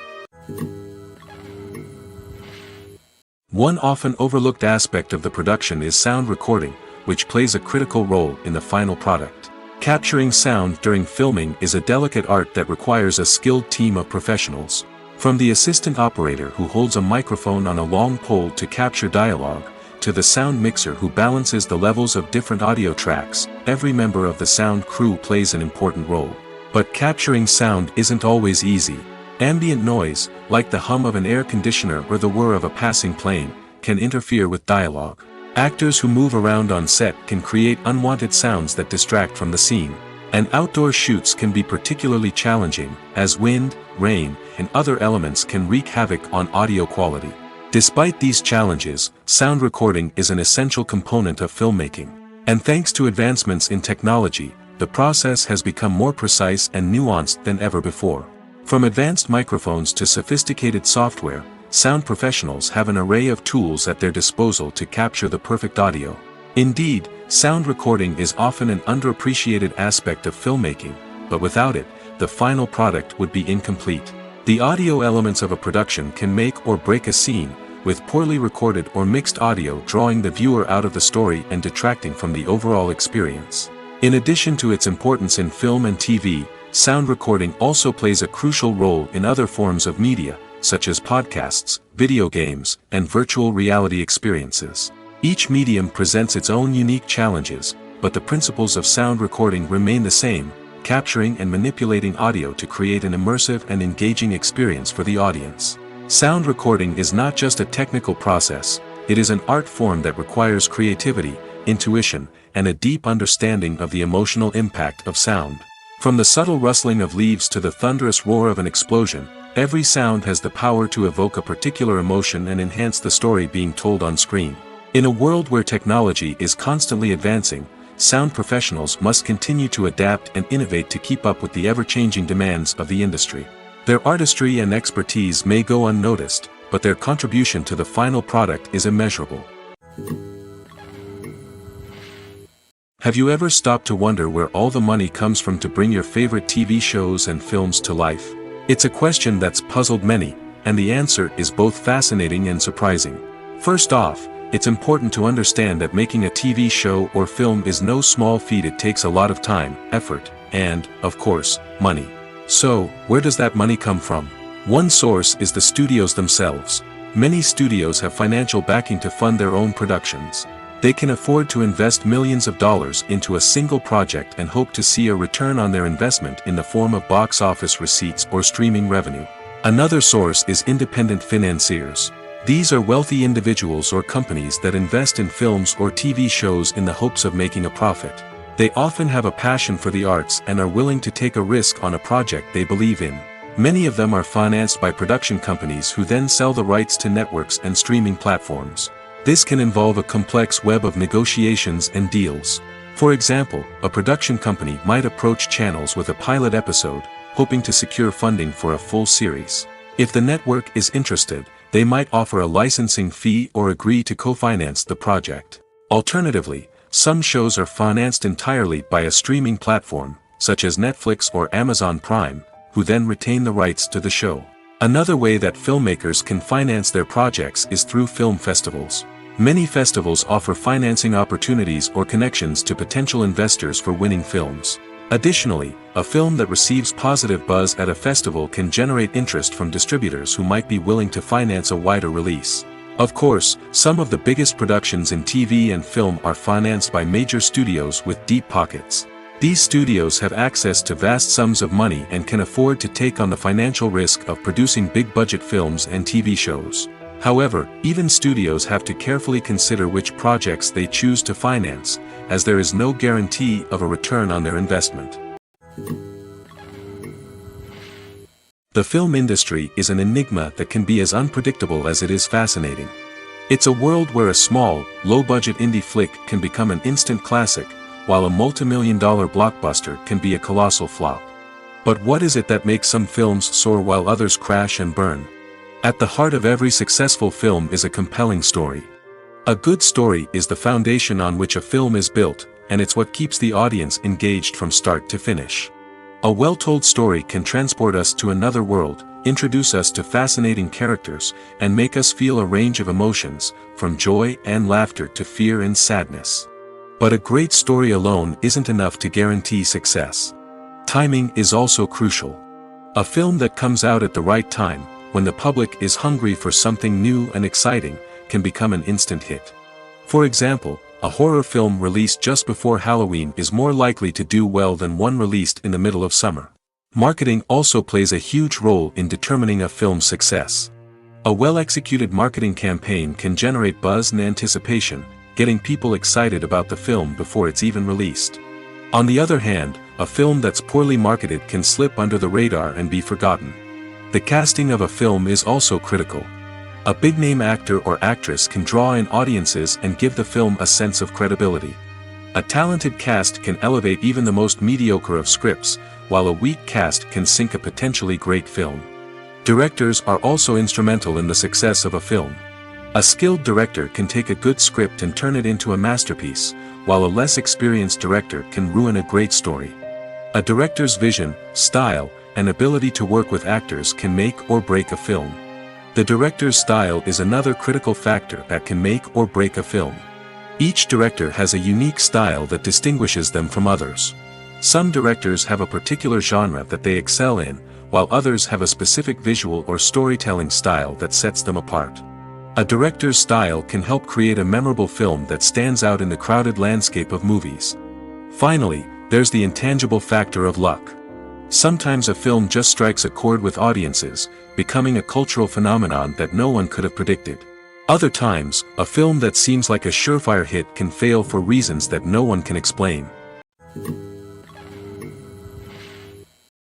One often overlooked aspect of the production is sound recording, which plays a critical role in the final product. Capturing sound during filming is a delicate art that requires a skilled team of professionals. From the assistant operator who holds a microphone on a long pole to capture dialogue, to the sound mixer who balances the levels of different audio tracks, every member of the sound crew plays an important role. But capturing sound isn't always easy. Ambient noise, like the hum of an air conditioner or the whir of a passing plane, can interfere with dialogue. Actors who move around on set can create unwanted sounds that distract from the scene. And outdoor shoots can be particularly challenging, as wind, rain, and other elements can wreak havoc on audio quality. Despite these challenges, sound recording is an essential component of filmmaking. And thanks to advancements in technology, the process has become more precise and nuanced than ever before. From advanced microphones to sophisticated software, sound professionals have an array of tools at their disposal to capture the perfect audio. Indeed, sound recording is often an underappreciated aspect of filmmaking, but without it, the final product would be incomplete. The audio elements of a production can make or break a scene, with poorly recorded or mixed audio drawing the viewer out of the story and detracting from the overall experience. In addition to its importance in film and TV, sound recording also plays a crucial role in other forms of media, such as podcasts, video games, and virtual reality experiences. Each medium presents its own unique challenges, but the principles of sound recording remain the same, capturing and manipulating audio to create an immersive and engaging experience for the audience. Sound recording is not just a technical process, it is an art form that requires creativity, intuition, and a deep understanding of the emotional impact of sound. From the subtle rustling of leaves to the thunderous roar of an explosion, every sound has the power to evoke a particular emotion and enhance the story being told on screen. In a world where technology is constantly advancing, sound professionals must continue to adapt and innovate to keep up with the ever-changing demands of the industry. Their artistry and expertise may go unnoticed, but their contribution to the final product is immeasurable. Have you ever stopped to wonder where all the money comes from to bring your favorite TV shows and films to life? It's a question that's puzzled many, and the answer is both fascinating and surprising. First off, it's important to understand that making a TV show or film is no small feat. It takes a lot of time, effort, and, of course, money. So, where does that money come from? One source is the studios themselves. Many studios have financial backing to fund their own productions. They can afford to invest millions of dollars into a single project and hope to see a return on their investment in the form of box office receipts or streaming revenue. Another source is independent financiers. These are wealthy individuals or companies that invest in films or TV shows in the hopes of making a profit. They often have a passion for the arts and are willing to take a risk on a project they believe in. Many of them are financed by production companies who then sell the rights to networks and streaming platforms. This can involve a complex web of negotiations and deals. For example, a production company might approach channels with a pilot episode, hoping to secure funding for a full series. If the network is interested, they might offer a licensing fee or agree to co-finance the project. Alternatively, some shows are financed entirely by a streaming platform, such as Netflix or Amazon Prime, who then retain the rights to the show. Another way that filmmakers can finance their projects is through film festivals. Many festivals offer financing opportunities or connections to potential investors for winning films. Additionally, a film that receives positive buzz at a festival can generate interest from distributors who might be willing to finance a wider release. Of course, some of the biggest productions in TV and film are financed by major studios with deep pockets. These studios have access to vast sums of money and can afford to take on the financial risk of producing big-budget films and TV shows. However, even studios have to carefully consider which projects they choose to finance, as there is no guarantee of a return on their investment. The film industry is an enigma that can be as unpredictable as it is fascinating. It's a world where a small, low-budget indie flick can become an instant classic, while a multi-million-dollar blockbuster can be a colossal flop. But what is it that makes some films soar while others crash and burn? At the heart of every successful film is a compelling story. A good story is the foundation on which a film is built, and it's what keeps the audience engaged from start to finish. A well-told story can transport us to another world, introduce us to fascinating characters, and make us feel a range of emotions, from joy and laughter to fear and sadness. But a great story alone isn't enough to guarantee success. Timing is also crucial. A film that comes out at the right time, when the public is hungry for something new and exciting, can become an instant hit. For example, a horror film released just before Halloween is more likely to do well than one released in the middle of summer. Marketing also plays a huge role in determining a film's success. A well-executed marketing campaign can generate buzz and anticipation, getting people excited about the film before it's even released. On the other hand, a film that's poorly marketed can slip under the radar and be forgotten. The casting of a film is also critical. A big-name actor or actress can draw in audiences and give the film a sense of credibility. A talented cast can elevate even the most mediocre of scripts, while a weak cast can sink a potentially great film. Directors are also instrumental in the success of a film. A skilled director can take a good script and turn it into a masterpiece, while a less experienced director can ruin a great story. A director's vision, style, and ability to work with actors can make or break a film. The director's style is another critical factor that can make or break a film. Each director has a unique style that distinguishes them from others. Some directors have a particular genre that they excel in, while others have a specific visual or storytelling style that sets them apart. A director's style can help create a memorable film that stands out in the crowded landscape of movies. Finally, there's the intangible factor of luck. Sometimes a film just strikes a chord with audiences, becoming a cultural phenomenon that no one could have predicted. Other times, a film that seems like a surefire hit can fail for reasons that no one can explain.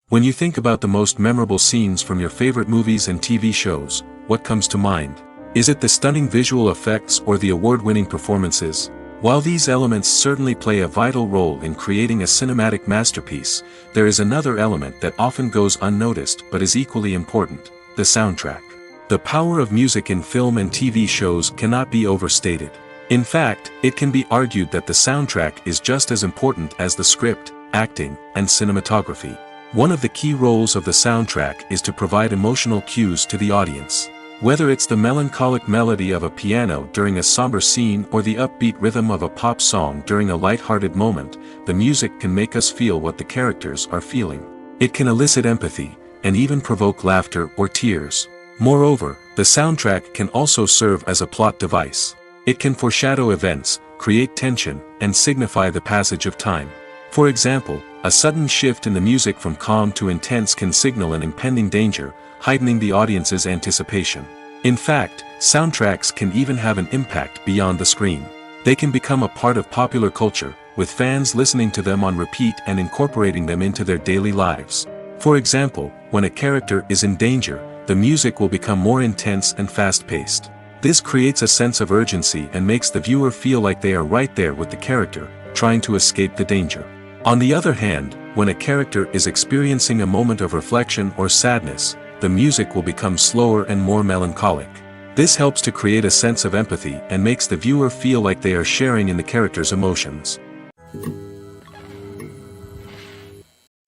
When you think about the most memorable scenes from your favorite movies and TV shows, what comes to mind? Is it the stunning visual effects or the award-winning performances? While these elements certainly play a vital role in creating a cinematic masterpiece, there is another element that often goes unnoticed but is equally important: the soundtrack. The power of music in film and TV shows cannot be overstated. In fact, it can be argued that the soundtrack is just as important as the script, acting, and cinematography. One of the key roles of the soundtrack is to provide emotional cues to the audience. Whether it's the melancholic melody of a piano during a somber scene or the upbeat rhythm of a pop song during a light-hearted moment, the music can make us feel what the characters are feeling. It can elicit empathy, and even provoke laughter or tears. Moreover, the soundtrack can also serve as a plot device. It can foreshadow events, create tension, and signify the passage of time. For example, a sudden shift in the music from calm to intense can signal an impending danger, heightening the audience's anticipation. In fact, soundtracks can even have an impact beyond the screen. They can become a part of popular culture, with fans listening to them on repeat and incorporating them into their daily lives. For example, when a character is in danger, the music will become more intense and fast-paced. This creates a sense of urgency and makes the viewer feel like they are right there with the character, trying to escape the danger. On the other hand, when a character is experiencing a moment of reflection or sadness, the music will become slower and more melancholic. This helps to create a sense of empathy and makes the viewer feel like they are sharing in the character's emotions.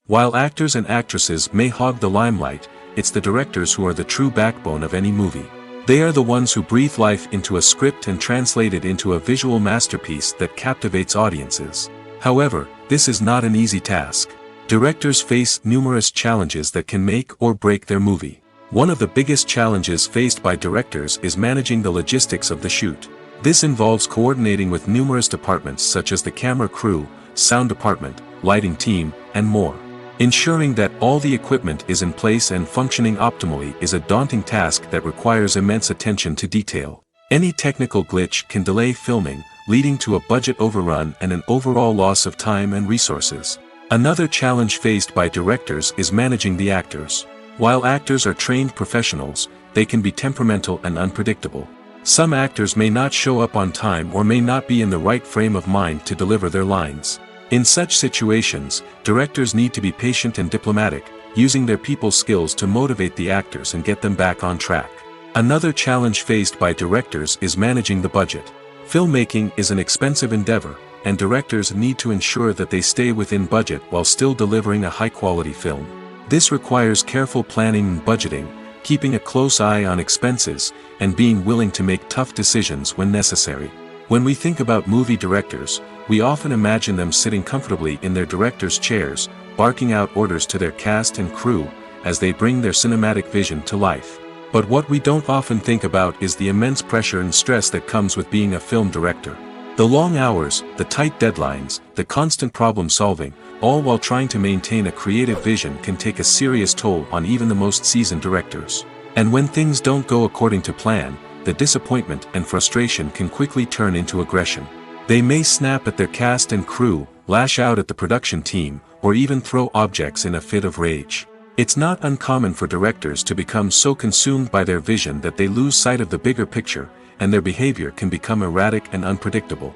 While actors and actresses may hog the limelight, it's the directors who are the true backbone of any movie. They are the ones who breathe life into a script and translate it into a visual masterpiece that captivates audiences. However, this is not an easy task. Directors face numerous challenges that can make or break their movie. One of the biggest challenges faced by directors is managing the logistics of the shoot. This involves coordinating with numerous departments such as the camera crew, sound department, lighting team, and more. Ensuring that all the equipment is in place and functioning optimally is a daunting task that requires immense attention to detail. Any technical glitch can delay filming, leading to a budget overrun and an overall loss of time and resources. Another challenge faced by directors is managing the actors. While actors are trained professionals, they can be temperamental and unpredictable. Some actors may not show up on time or may not be in the right frame of mind to deliver their lines. In such situations, directors need to be patient and diplomatic, using their people skills to motivate the actors and get them back on track. Another challenge faced by directors is managing the budget. Filmmaking is an expensive endeavor, and directors need to ensure that they stay within budget while still delivering a high-quality film. This requires careful planning and budgeting, keeping a close eye on expenses, and being willing to make tough decisions when necessary. When we think about movie directors, we often imagine them sitting comfortably in their director's chairs, barking out orders to their cast and crew, as they bring their cinematic vision to life. But what we don't often think about is the immense pressure and stress that comes with being a film director. The long hours, the tight deadlines, the constant problem solving, all while trying to maintain a creative vision can take a serious toll on even the most seasoned directors. And when things don't go according to plan, the disappointment and frustration can quickly turn into aggression. They may snap at their cast and crew, lash out at the production team, or even throw objects in a fit of rage. It's not uncommon for directors to become so consumed by their vision that they lose sight of the bigger picture, and their behavior can become erratic and unpredictable.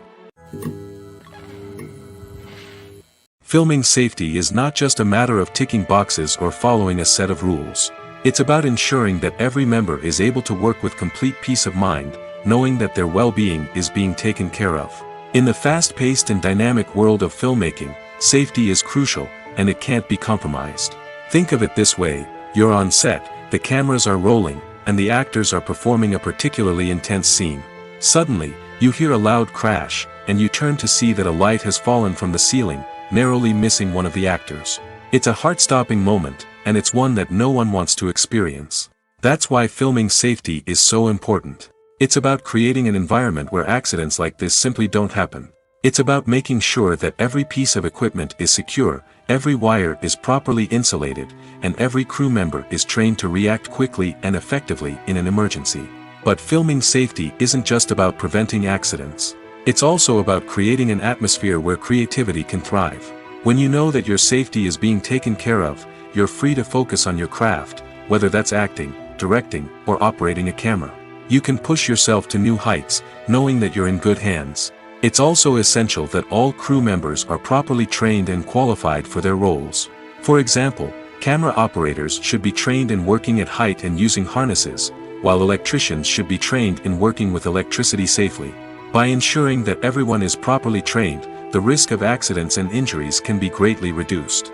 Filming safety is not just a matter of ticking boxes or following a set of rules. It's about ensuring that every member is able to work with complete peace of mind, knowing that their well-being is being taken care of. In the fast-paced and dynamic world of filmmaking, safety is crucial, and it can't be compromised. Think of it this way: you're on set, the cameras are rolling, and the actors are performing a particularly intense scene. Suddenly, you hear a loud crash, and you turn to see that a light has fallen from the ceiling, narrowly missing one of the actors. It's a heart-stopping moment, and it's one that no one wants to experience. That's why filming safety is so important. It's about creating an environment where accidents like this simply don't happen. It's about making sure that every piece of equipment is secure, every wire is properly insulated, and every crew member is trained to react quickly and effectively in an emergency. But filming safety isn't just about preventing accidents. It's also about creating an atmosphere where creativity can thrive. When you know that your safety is being taken care of, you're free to focus on your craft, whether that's acting, directing, or operating a camera. You can push yourself to new heights, knowing that you're in good hands. It's also essential that all crew members are properly trained and qualified for their roles. For example, camera operators should be trained in working at height and using harnesses, while electricians should be trained in working with electricity safely. By ensuring that everyone is properly trained, the risk of accidents and injuries can be greatly reduced.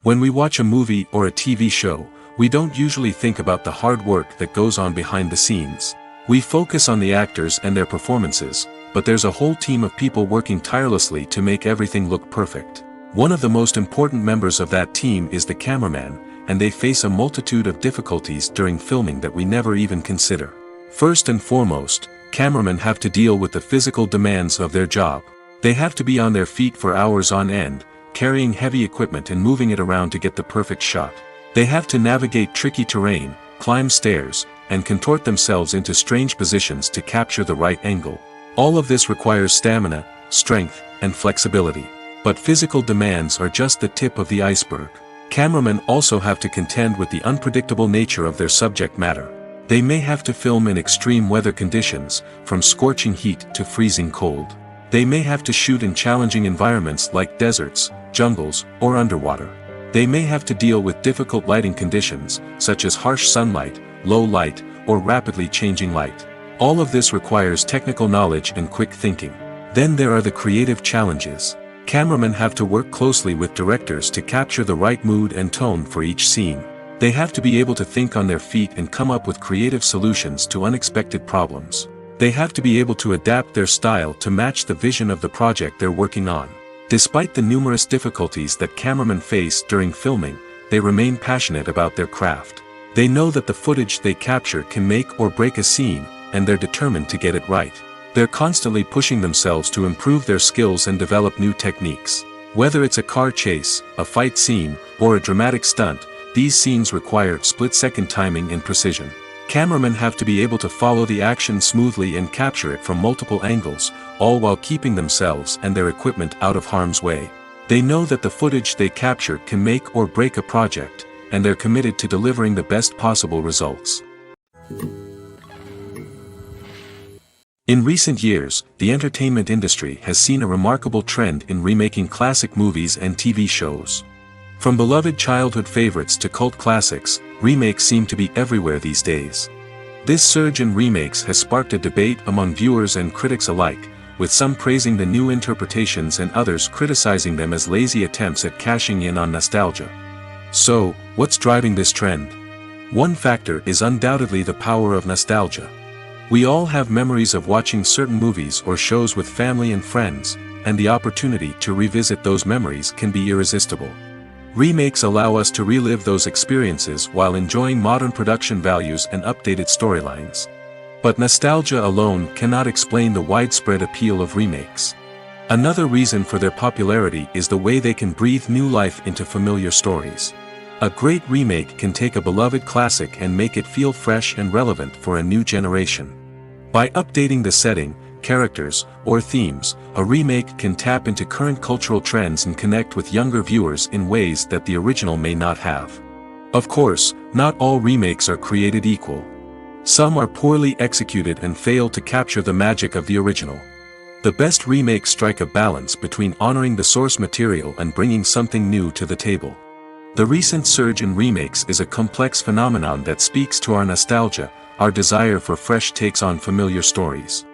When we watch a movie or a TV show, we don't usually think about the hard work that goes on behind the scenes. We focus on the actors and their performances, but there's a whole team of people working tirelessly to make everything look perfect. One of the most important members of that team is the cameraman, and they face a multitude of difficulties during filming that we never even consider. First and foremost, cameramen have to deal with the physical demands of their job. They have to be on their feet for hours on end, carrying heavy equipment and moving it around to get the perfect shot. They have to navigate tricky terrain, climb stairs, and contort themselves into strange positions to capture the right angle. All of this requires stamina, strength, and flexibility. But physical demands are just the tip of the iceberg. Cameramen also have to contend with the unpredictable nature of their subject matter. They may have to film in extreme weather conditions, from scorching heat to freezing cold. They may have to shoot in challenging environments like deserts, jungles, or underwater. They may have to deal with difficult lighting conditions, such as harsh sunlight, low light, or rapidly changing light. All of this requires technical knowledge and quick thinking. Then there are the creative challenges. Cameramen have to work closely with directors to capture the right mood and tone for each scene. They have to be able to think on their feet and come up with creative solutions to unexpected problems. They have to be able to adapt their style to match the vision of the project they're working on. Despite the numerous difficulties that cameramen face during filming, they remain passionate about their craft. They know that the footage they capture can make or break a scene, and they're determined to get it right. They're constantly pushing themselves to improve their skills and develop new techniques. Whether it's a car chase, a fight scene, or a dramatic stunt, these scenes require split-second timing and precision. Cameramen have to be able to follow the action smoothly and capture it from multiple angles, all while keeping themselves and their equipment out of harm's way. They know that the footage they capture can make or break a project, and they're committed to delivering the best possible results. In recent years, the entertainment industry has seen a remarkable trend in remaking classic movies and TV shows. From beloved childhood favorites to cult classics, remakes seem to be everywhere these days. This surge in remakes has sparked a debate among viewers and critics alike, with some praising the new interpretations and others criticizing them as lazy attempts at cashing in on nostalgia. So, what's driving this trend? One factor is undoubtedly the power of nostalgia. We all have memories of watching certain movies or shows with family and friends, and the opportunity to revisit those memories can be irresistible. Remakes allow us to relive those experiences while enjoying modern production values and updated storylines. But nostalgia alone cannot explain the widespread appeal of remakes. Another reason for their popularity is the way they can breathe new life into familiar stories. A great remake can take a beloved classic and make it feel fresh and relevant for a new generation. By updating the setting, characters, or themes, a remake can tap into current cultural trends and connect with younger viewers in ways that the original may not have. Of course, not all remakes are created equal. Some are poorly executed and fail to capture the magic of the original. The best remakes strike a balance between honoring the source material and bringing something new to the table. The recent surge in remakes is a complex phenomenon that speaks to our nostalgia, our desire for fresh takes on familiar stories.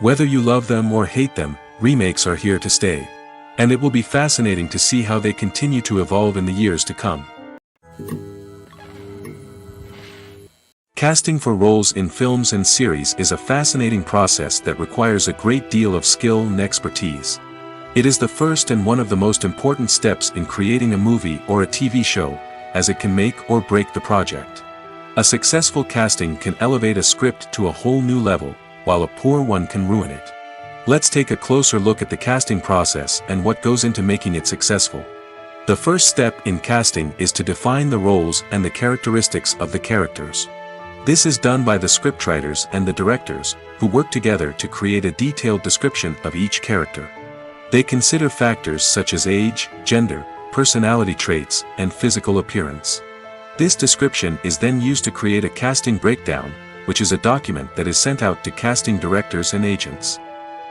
Whether you love them or hate them, remakes are here to stay. And it will be fascinating to see how they continue to evolve in the years to come. Casting for roles in films and series is a fascinating process that requires a great deal of skill and expertise. It is the first and one of the most important steps in creating a movie or a TV show, as it can make or break the project. A successful casting can elevate a script to a whole new level, while a poor one can ruin it. Let's take a closer look at the casting process and what goes into making it successful. The first step in casting is to define the roles and the characteristics of the characters. This is done by the scriptwriters and the directors, who work together to create a detailed description of each character. They consider factors such as age, gender, personality traits, and physical appearance. This description is then used to create a casting breakdown, which is a document that is sent out to casting directors and agents.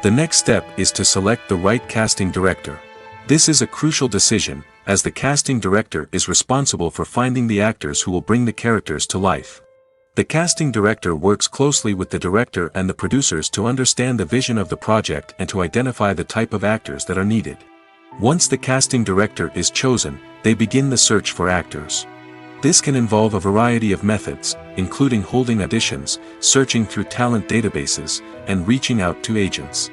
The next step is to select the right casting director. This is a crucial decision, as the casting director is responsible for finding the actors who will bring the characters to life. The casting director works closely with the director and the producers to understand the vision of the project and to identify the type of actors that are needed. Once the casting director is chosen, they begin the search for actors. This can involve a variety of methods, including holding auditions, searching through talent databases, and reaching out to agents.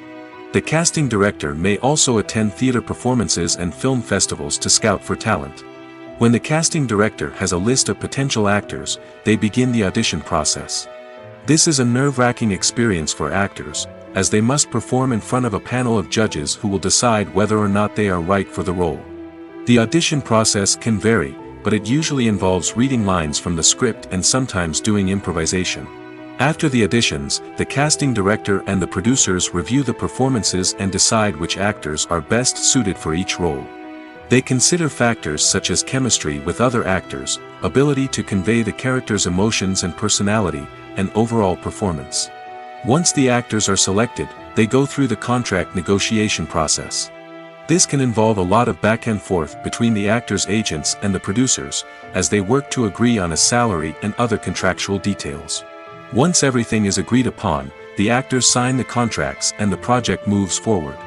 The casting director may also attend theater performances and film festivals to scout for talent. When the casting director has a list of potential actors, they begin the audition process. This is a nerve-wracking experience for actors, as they must perform in front of a panel of judges who will decide whether or not they are right for the role. The audition process can vary, but it usually involves reading lines from the script and sometimes doing improvisation. After the auditions, the casting director and the producers review the performances and decide which actors are best suited for each role. They consider factors such as chemistry with other actors, ability to convey the character's emotions and personality, and overall performance. Once the actors are selected, they go through the contract negotiation process. This can involve a lot of back and forth between the actors' agents and the producers, as they work to agree on a salary and other contractual details. Once everything is agreed upon, the actors sign the contracts and the project moves forward.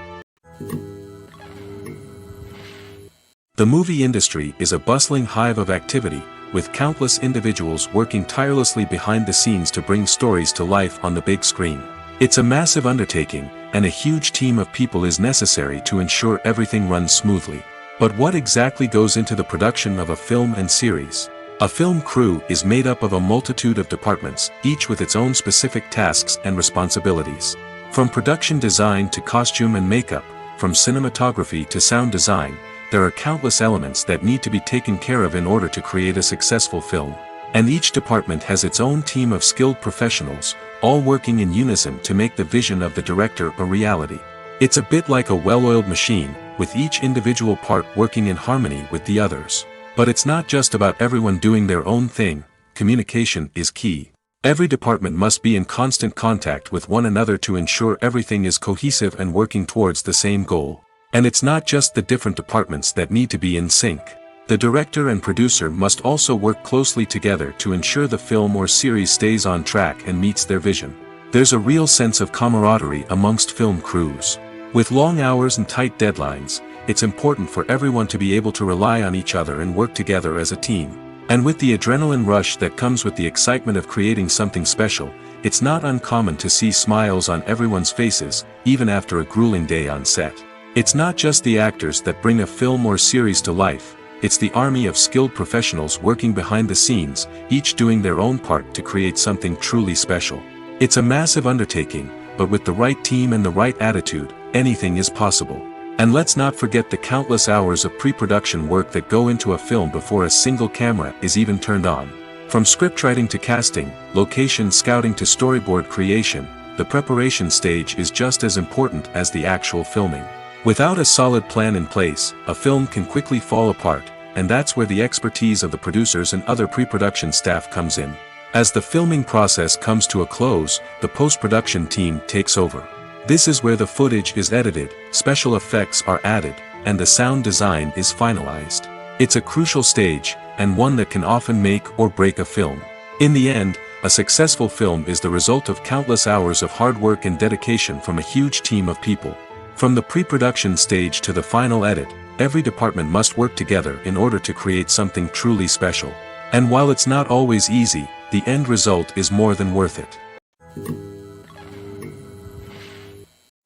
The movie industry is a bustling hive of activity, with countless individuals working tirelessly behind the scenes to bring stories to life on the big screen. It's a massive undertaking, and a huge team of people is necessary to ensure everything runs smoothly. But what exactly goes into the production of a film and series? A film crew is made up of a multitude of departments, each with its own specific tasks and responsibilities. From production design to costume and makeup, from cinematography to sound design, there are countless elements that need to be taken care of in order to create a successful film. And each department has its own team of skilled professionals, all working in unison to make the vision of the director a reality. It's a bit like a well-oiled machine, with each individual part working in harmony with the others. But it's not just about everyone doing their own thing. Communication is key. Every department must be in constant contact with one another to ensure everything is cohesive and working towards the same goal. And it's not just the different departments that need to be in sync. The director and producer must also work closely together to ensure the film or series stays on track and meets their vision. There's a real sense of camaraderie amongst film crews. With long hours and tight deadlines, it's important for everyone to be able to rely on each other and work together as a team. And with the adrenaline rush that comes with the excitement of creating something special, it's not uncommon to see smiles on everyone's faces, even after a grueling day on set. It's not just the actors that bring a film or series to life. It's the army of skilled professionals working behind the scenes, each doing their own part to create something truly special. It's a massive undertaking, but with the right team and the right attitude, anything is possible. And let's not forget the countless hours of pre-production work that go into a film before a single camera is even turned on. From scriptwriting to casting, location scouting to storyboard creation, the preparation stage is just as important as the actual filming. Without a solid plan in place, a film can quickly fall apart, and that's where the expertise of the producers and other pre-production staff comes in. As the filming process comes to a close, the post-production team takes over. This is where the footage is edited, special effects are added, and the sound design is finalized. It's a crucial stage, and one that can often make or break a film. In the end, a successful film is the result of countless hours of hard work and dedication from a huge team of people. From the pre-production stage to the final edit, every department must work together in order to create something truly special. And while it's not always easy, the end result is more than worth it.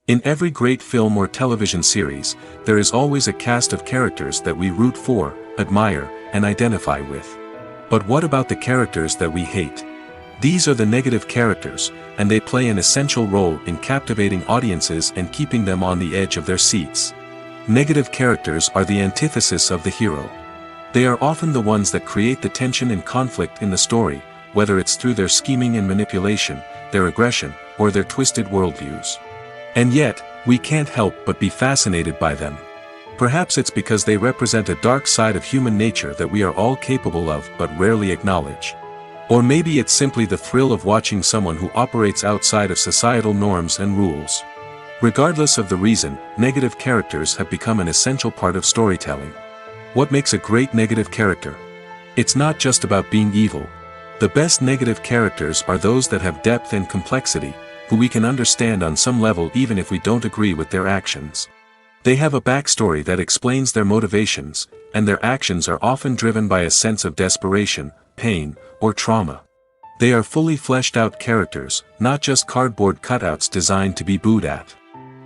In every great film or television series, there is always a cast of characters that we root for, admire, and identify with. But what about the characters that we hate? These are the negative characters, and they play an essential role in captivating audiences and keeping them on the edge of their seats. Negative characters are the antithesis of the hero. They are often the ones that create the tension and conflict in the story, whether it's through their scheming and manipulation, their aggression, or their twisted worldviews. And yet, we can't help but be fascinated by them. Perhaps it's because they represent a dark side of human nature that we are all capable of but rarely acknowledge. Or maybe it's simply the thrill of watching someone who operates outside of societal norms and rules. Regardless of the reason, negative characters have become an essential part of storytelling. What makes a great negative character? It's not just about being evil. The best negative characters are those that have depth and complexity, who we can understand on some level even if we don't agree with their actions. They have a backstory that explains their motivations, and their actions are often driven by a sense of desperation, pain, or trauma. They are fully fleshed out characters, not just cardboard cutouts designed to be booed at.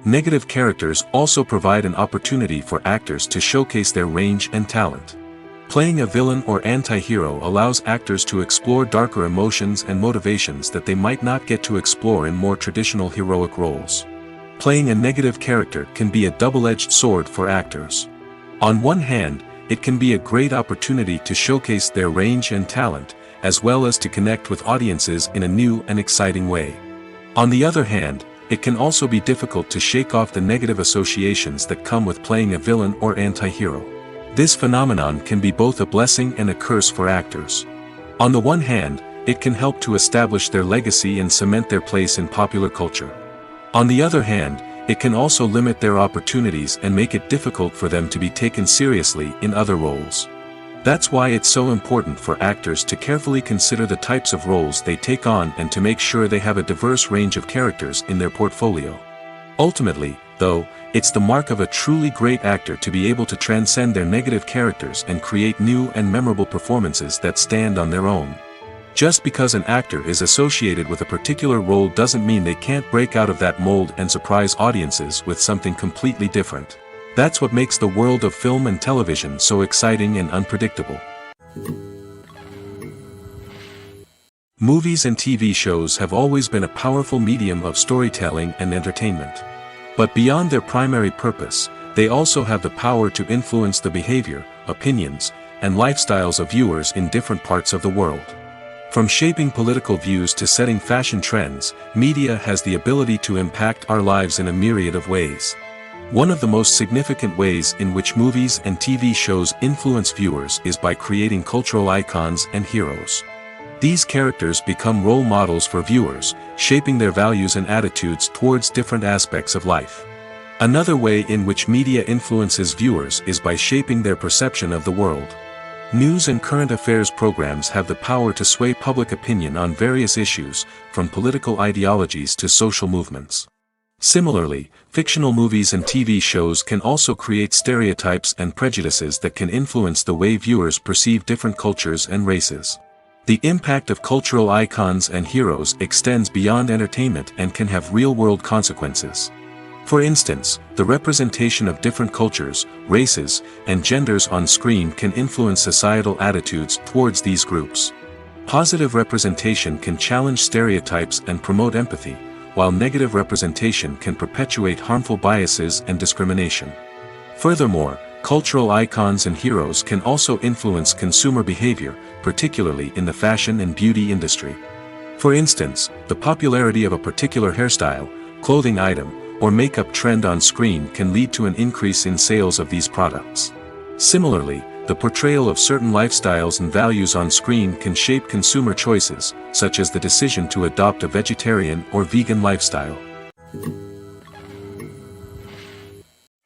Negative characters also provide an opportunity for actors to showcase their range and talent. Playing a villain or anti-hero allows actors to explore darker emotions and motivations that they might not get to explore in more traditional heroic roles. Playing a negative character can be a double-edged sword for actors. On one hand, it can be a great opportunity to showcase their range and talent, as well as to connect with audiences in a new and exciting way. On the other hand, it can also be difficult to shake off the negative associations that come with playing a villain or anti-hero. This phenomenon can be both a blessing and a curse for actors. On the one hand, it can help to establish their legacy and cement their place in popular culture. On the other hand, it can also limit their opportunities and make it difficult for them to be taken seriously in other roles. That's why it's so important for actors to carefully consider the types of roles they take on and to make sure they have a diverse range of characters in their portfolio. Ultimately, though, it's the mark of a truly great actor to be able to transcend their negative characters and create new and memorable performances that stand on their own. Just because an actor is associated with a particular role doesn't mean they can't break out of that mold and surprise audiences with something completely different. That's what makes the world of film and television so exciting and unpredictable. Movies and TV shows have always been a powerful medium of storytelling and entertainment. But beyond their primary purpose, they also have the power to influence the behavior, opinions, and lifestyles of viewers in different parts of the world. From shaping political views to setting fashion trends, media has the ability to impact our lives in a myriad of ways. One of the most significant ways in which movies and TV shows influence viewers is by creating cultural icons and heroes. These characters become role models for viewers, shaping their values and attitudes towards different aspects of life. Another way in which media influences viewers is by shaping their perception of the world. News and current affairs programs have the power to sway public opinion on various issues, from political ideologies to social movements. Similarly, fictional movies and TV shows can also create stereotypes and prejudices that can influence the way viewers perceive different cultures and races. The impact of cultural icons and heroes extends beyond entertainment and can have real-world consequences. For instance, the representation of different cultures, races, and genders on screen can influence societal attitudes towards these groups. Positive representation can challenge stereotypes and promote empathy, while negative representation can perpetuate harmful biases and discrimination. Furthermore, cultural icons and heroes can also influence consumer behavior, particularly in the fashion and beauty industry. For instance, the popularity of a particular hairstyle, clothing item, or makeup trend on screen can lead to an increase in sales of these products. Similarly, the portrayal of certain lifestyles and values on screen can shape consumer choices, such as the decision to adopt a vegetarian or vegan lifestyle.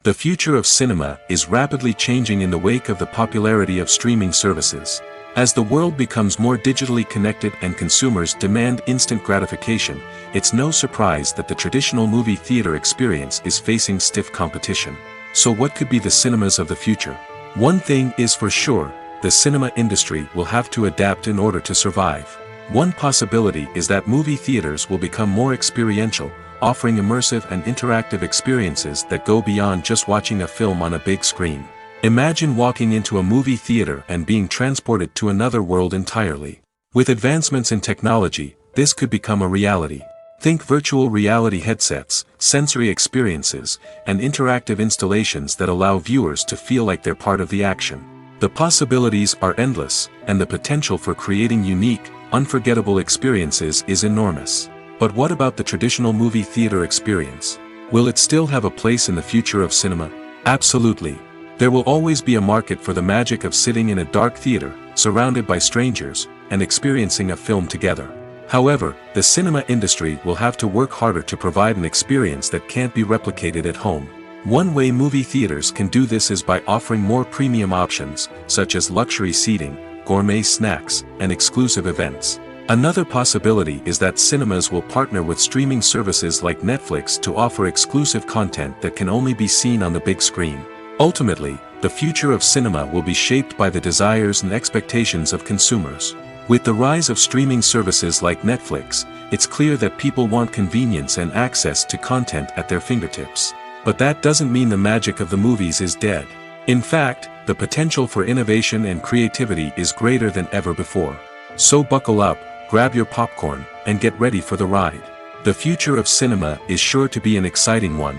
The future of cinema is rapidly changing in the wake of the popularity of streaming services. As the world becomes more digitally connected and consumers demand instant gratification, it's no surprise that the traditional movie theater experience is facing stiff competition. So what could be the cinemas of the future? One thing is for sure, the cinema industry will have to adapt in order to survive. One possibility is that movie theaters will become more experiential, offering immersive and interactive experiences that go beyond just watching a film on a big screen. Imagine walking into a movie theater and being transported to another world entirely. With advancements in technology, this could become a reality. Think virtual reality headsets, sensory experiences, and interactive installations that allow viewers to feel like they're part of the action. The possibilities are endless, and the potential for creating unique, unforgettable experiences is enormous. But what about the traditional movie theater experience? Will it still have a place in the future of cinema? Absolutely. There will always be a market for the magic of sitting in a dark theater, surrounded by strangers, and experiencing a film together. However, the cinema industry will have to work harder to provide an experience that can't be replicated at home. One way movie theaters can do this is by offering more premium options, such as luxury seating, gourmet snacks, and exclusive events. Another possibility is that cinemas will partner with streaming services like Netflix to offer exclusive content that can only be seen on the big screen. Ultimately, the future of cinema will be shaped by the desires and expectations of consumers. With the rise of streaming services like Netflix, it's clear that people want convenience and access to content at their fingertips. But that doesn't mean the magic of the movies is dead. In fact, the potential for innovation and creativity is greater than ever before. So buckle up, grab your popcorn, and get ready for the ride. The future of cinema is sure to be an exciting one.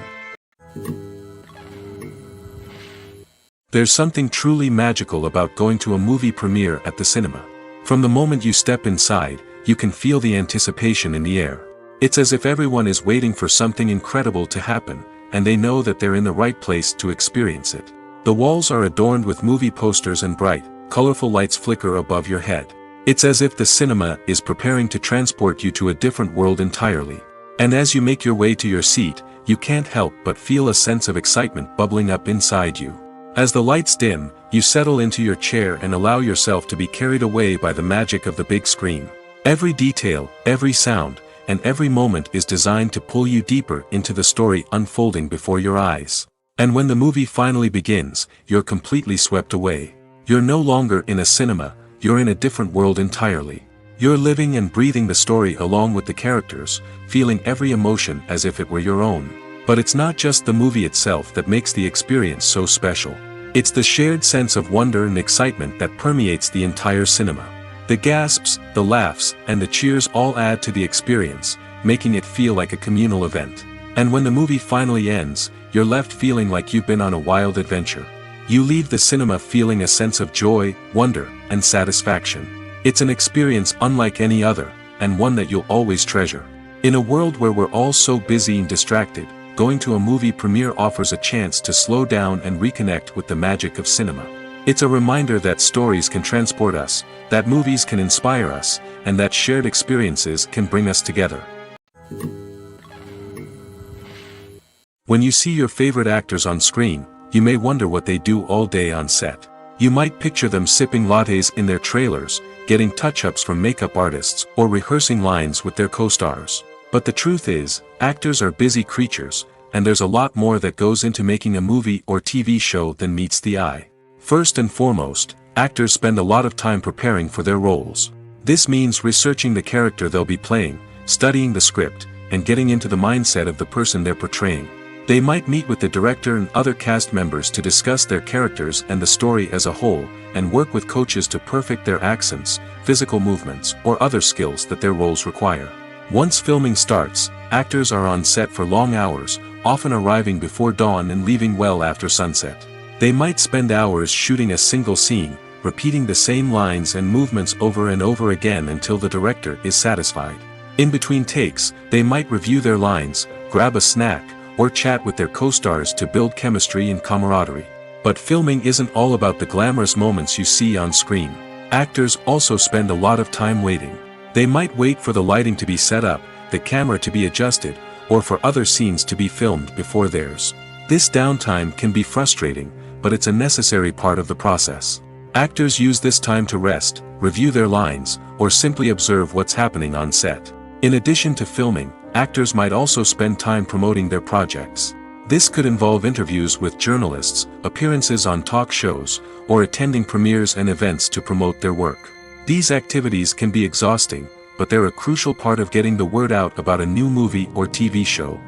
There's something truly magical about going to a movie premiere at the cinema. From the moment you step inside, you can feel the anticipation in the air. It's as if everyone is waiting for something incredible to happen, and they know that they're in the right place to experience it. The walls are adorned with movie posters and bright, colorful lights flicker above your head. It's as if the cinema is preparing to transport you to a different world entirely. And as you make your way to your seat, you can't help but feel a sense of excitement bubbling up inside you. As the lights dim, you settle into your chair and allow yourself to be carried away by the magic of the big screen. Every detail, every sound, and every moment is designed to pull you deeper into the story unfolding before your eyes. And when the movie finally begins, you're completely swept away. You're no longer in a cinema, you're in a different world entirely. You're living and breathing the story along with the characters, feeling every emotion as if it were your own. But it's not just the movie itself that makes the experience so special. It's the shared sense of wonder and excitement that permeates the entire cinema. The gasps, the laughs, and the cheers all add to the experience, making it feel like a communal event. And when the movie finally ends, you're left feeling like you've been on a wild adventure. You leave the cinema feeling a sense of joy, wonder, and satisfaction. It's an experience unlike any other, and one that you'll always treasure. In a world where we're all so busy and distracted, going to a movie premiere offers a chance to slow down and reconnect with the magic of cinema. It's a reminder that stories can transport us, that movies can inspire us, and that shared experiences can bring us together. When you see your favorite actors on screen, you may wonder what they do all day on set. You might picture them sipping lattes in their trailers, getting touch-ups from makeup artists, or rehearsing lines with their co-stars. But the truth is, actors are busy creatures, and there's a lot more that goes into making a movie or TV show than meets the eye. First and foremost, actors spend a lot of time preparing for their roles. This means researching the character they'll be playing, studying the script, and getting into the mindset of the person they're portraying. They might meet with the director and other cast members to discuss their characters and the story as a whole, and work with coaches to perfect their accents, physical movements, or other skills that their roles require. Once filming starts, actors are on set for long hours, often arriving before dawn and leaving well after sunset. They might spend hours shooting a single scene, repeating the same lines and movements over and over again until the director is satisfied. In between takes, they might review their lines, grab a snack, or chat with their co-stars to build chemistry and camaraderie. But filming isn't all about the glamorous moments you see on screen. Actors also spend a lot of time waiting. They might wait for the lighting to be set up, the camera to be adjusted, or for other scenes to be filmed before theirs. This downtime can be frustrating, but it's a necessary part of the process. Actors use this time to rest, review their lines, or simply observe what's happening on set. In addition to filming, actors might also spend time promoting their projects. This could involve interviews with journalists, appearances on talk shows, or attending premieres and events to promote their work. These activities can be exhausting, but they're a crucial part of getting the word out about a new movie or TV show.